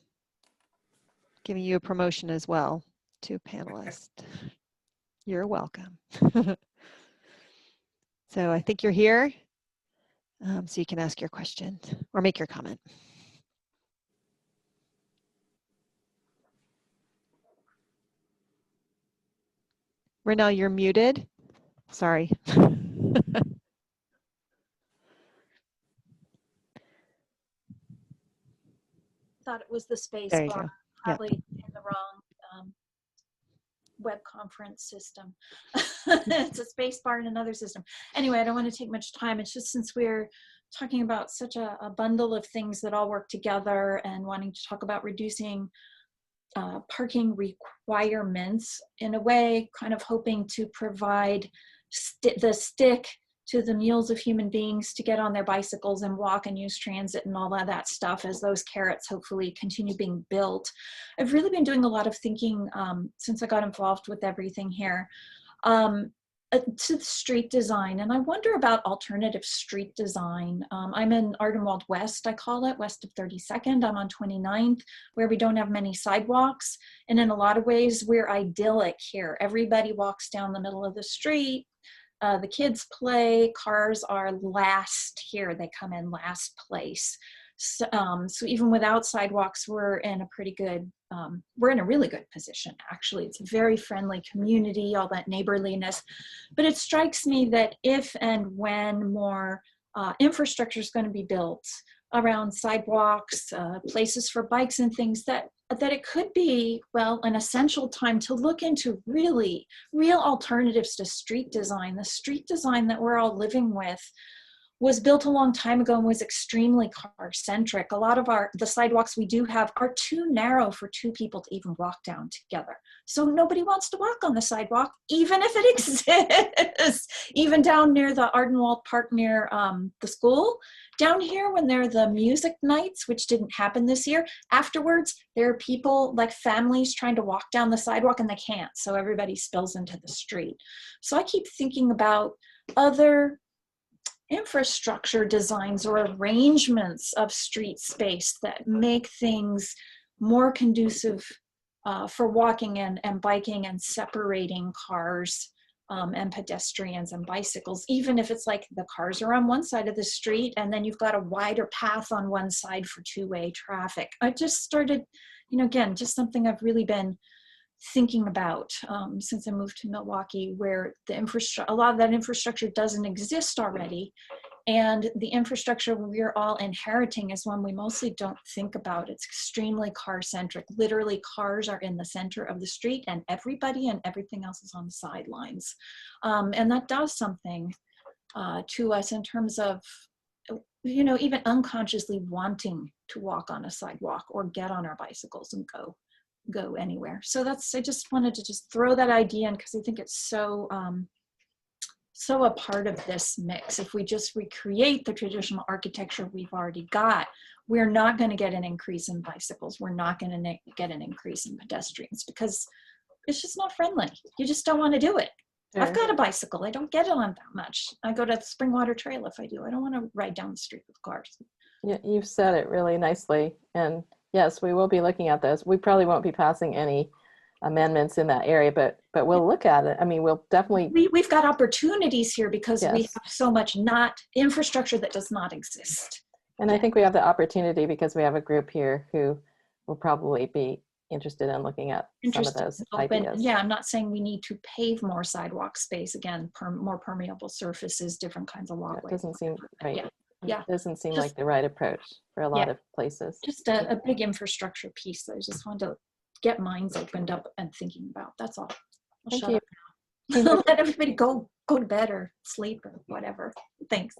giving you a promotion as well to panelist. You're welcome. So I think you're here, so you can ask your question or make your comment. Renelle, you're muted. Sorry. Thought it was the space There you bar, go. probably in the wrong web conference system. It's a space bar in another system. Anyway, I don't want to take much time. It's just since we're talking about such a bundle of things that all work together and wanting to talk about reducing parking requirements, in a way, kind of hoping to provide the stick to the mules of human beings to get on their bicycles and walk and use transit and all of that stuff as those carrots hopefully continue being built. I've really been doing a lot of thinking since I got involved with everything here to street design, and I wonder about alternative street design. I'm in Ardenwald West, I call it, west of 32nd. I'm on 29th, where we don't have many sidewalks, and in a lot of ways we're idyllic here. Everybody walks down the middle of the street. The kids play, cars are last here. They come in last place. So even without sidewalks, we're in a pretty good, we're in a really good position, actually. It's a very friendly community, all that neighborliness. But it strikes me that if and when more infrastructure is going to be built around sidewalks, places for bikes and things, that it could be, well, an essential time to look into real alternatives to street design. The street design that we're all living with was built a long time ago and was extremely car-centric. A lot of the sidewalks we do have are too narrow for two people to even walk down together. So nobody wants to walk on the sidewalk, even if it exists. Even down near the Ardenwald Park near the school, down here when there are the music nights, which didn't happen this year, afterwards, there are people, like families, trying to walk down the sidewalk and they can't. So everybody spills into the street. So I keep thinking about other infrastructure designs or arrangements of street space that make things more conducive for walking and biking and separating cars and pedestrians and bicycles, even if it's like the cars are on one side of the street and then you've got a wider path on one side for two-way traffic. I just started, again, just something I've really been thinking about since I moved to Milwaukie, where a lot of that infrastructure doesn't exist already. And the infrastructure we're all inheriting is one we mostly don't think about. It's extremely car-centric. Literally, cars are in the center of the street and everybody and everything else is on the sidelines. And that does something to us in terms of, even unconsciously wanting to walk on a sidewalk or get on our bicycles and go anywhere. So I just wanted to just throw that idea in because I think it's so a part of this mix. If we just recreate the traditional architecture we've already got, we're not going to get an increase in bicycles. We're not going to get an increase in pedestrians because it's just not friendly. You just don't want to do it. Sure. I've got a bicycle. I don't get it on that much. I go to the Springwater Trail if I do. I don't want to ride down the street with cars. Yeah, you've said it really nicely. And yes, we will be looking at those. We probably won't be passing any amendments in that area, but we'll look at it. I mean, we'll definitely. We've got opportunities here because we have so much infrastructure that does not exist. And I think we have the opportunity because we have a group here who will probably be interested in looking at some of those ideas. Yeah, I'm not saying we need to pave more sidewalk space. Again, more permeable surfaces, different kinds of walkways. It doesn't seem right. Yeah. It doesn't seem like the right approach for a lot of places. Just a big infrastructure piece that I just wanted to get minds opened up and thinking about. That's all. I'll shut up now. Let everybody go to bed or sleep or whatever. Thanks.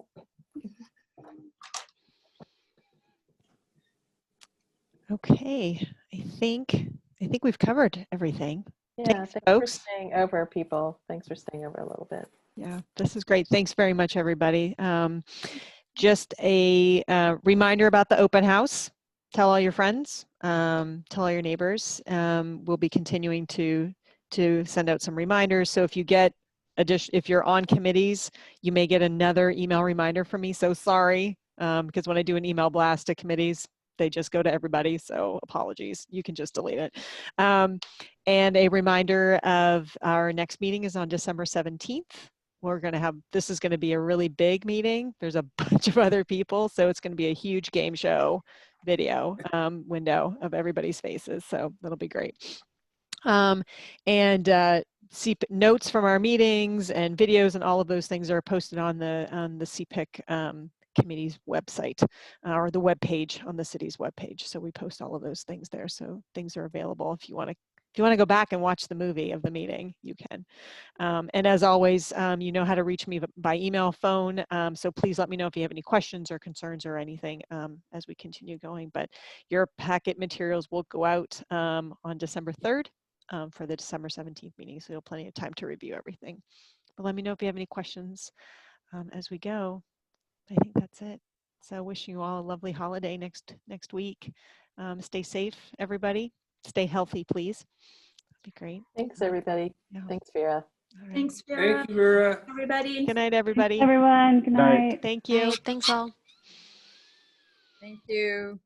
Okay, I think we've covered everything. Yeah, thanks folks. for staying over, people. Thanks for staying over a little bit. Yeah, this is great. Thanks very much, everybody. Just a reminder about the open house. tell all your friends, tell all your neighbors. We'll be continuing to send out some reminders. So if you get if you're on committees, you may get another email reminder from me. So sorry, because when I do an email blast to committees, they just go to everybody. So apologies, you can just delete it. And a reminder of our next meeting is on December 17th. We're going to have, this is going to be a really big meeting. There's a bunch of other people. So it's going to be a huge game show video window of everybody's faces. So that'll be great. Notes from our meetings and videos and all of those things are posted on the CPIC committee's website or the web page on the city's web page. So we post all of those things there. So things are available if you want to go back and watch the movie of the meeting, you can. And as always, you know how to reach me by email, phone. So please let me know if you have any questions or concerns or anything as we continue going. But your packet materials will go out on December 3rd. For the December 17th meeting, so you'll have plenty of time to review everything. But let me know if you have any questions as we go. I think that's it. So wishing you all a lovely holiday next week. Stay safe, everybody. Stay healthy, please. That'd be great. Thanks, everybody. Yeah. Thanks, Vera. Right. Thanks, Vera. Thank you, Vera. Everybody. Good night, everybody. Thanks, everyone. Good night. Thank you. Thanks all. Thank you.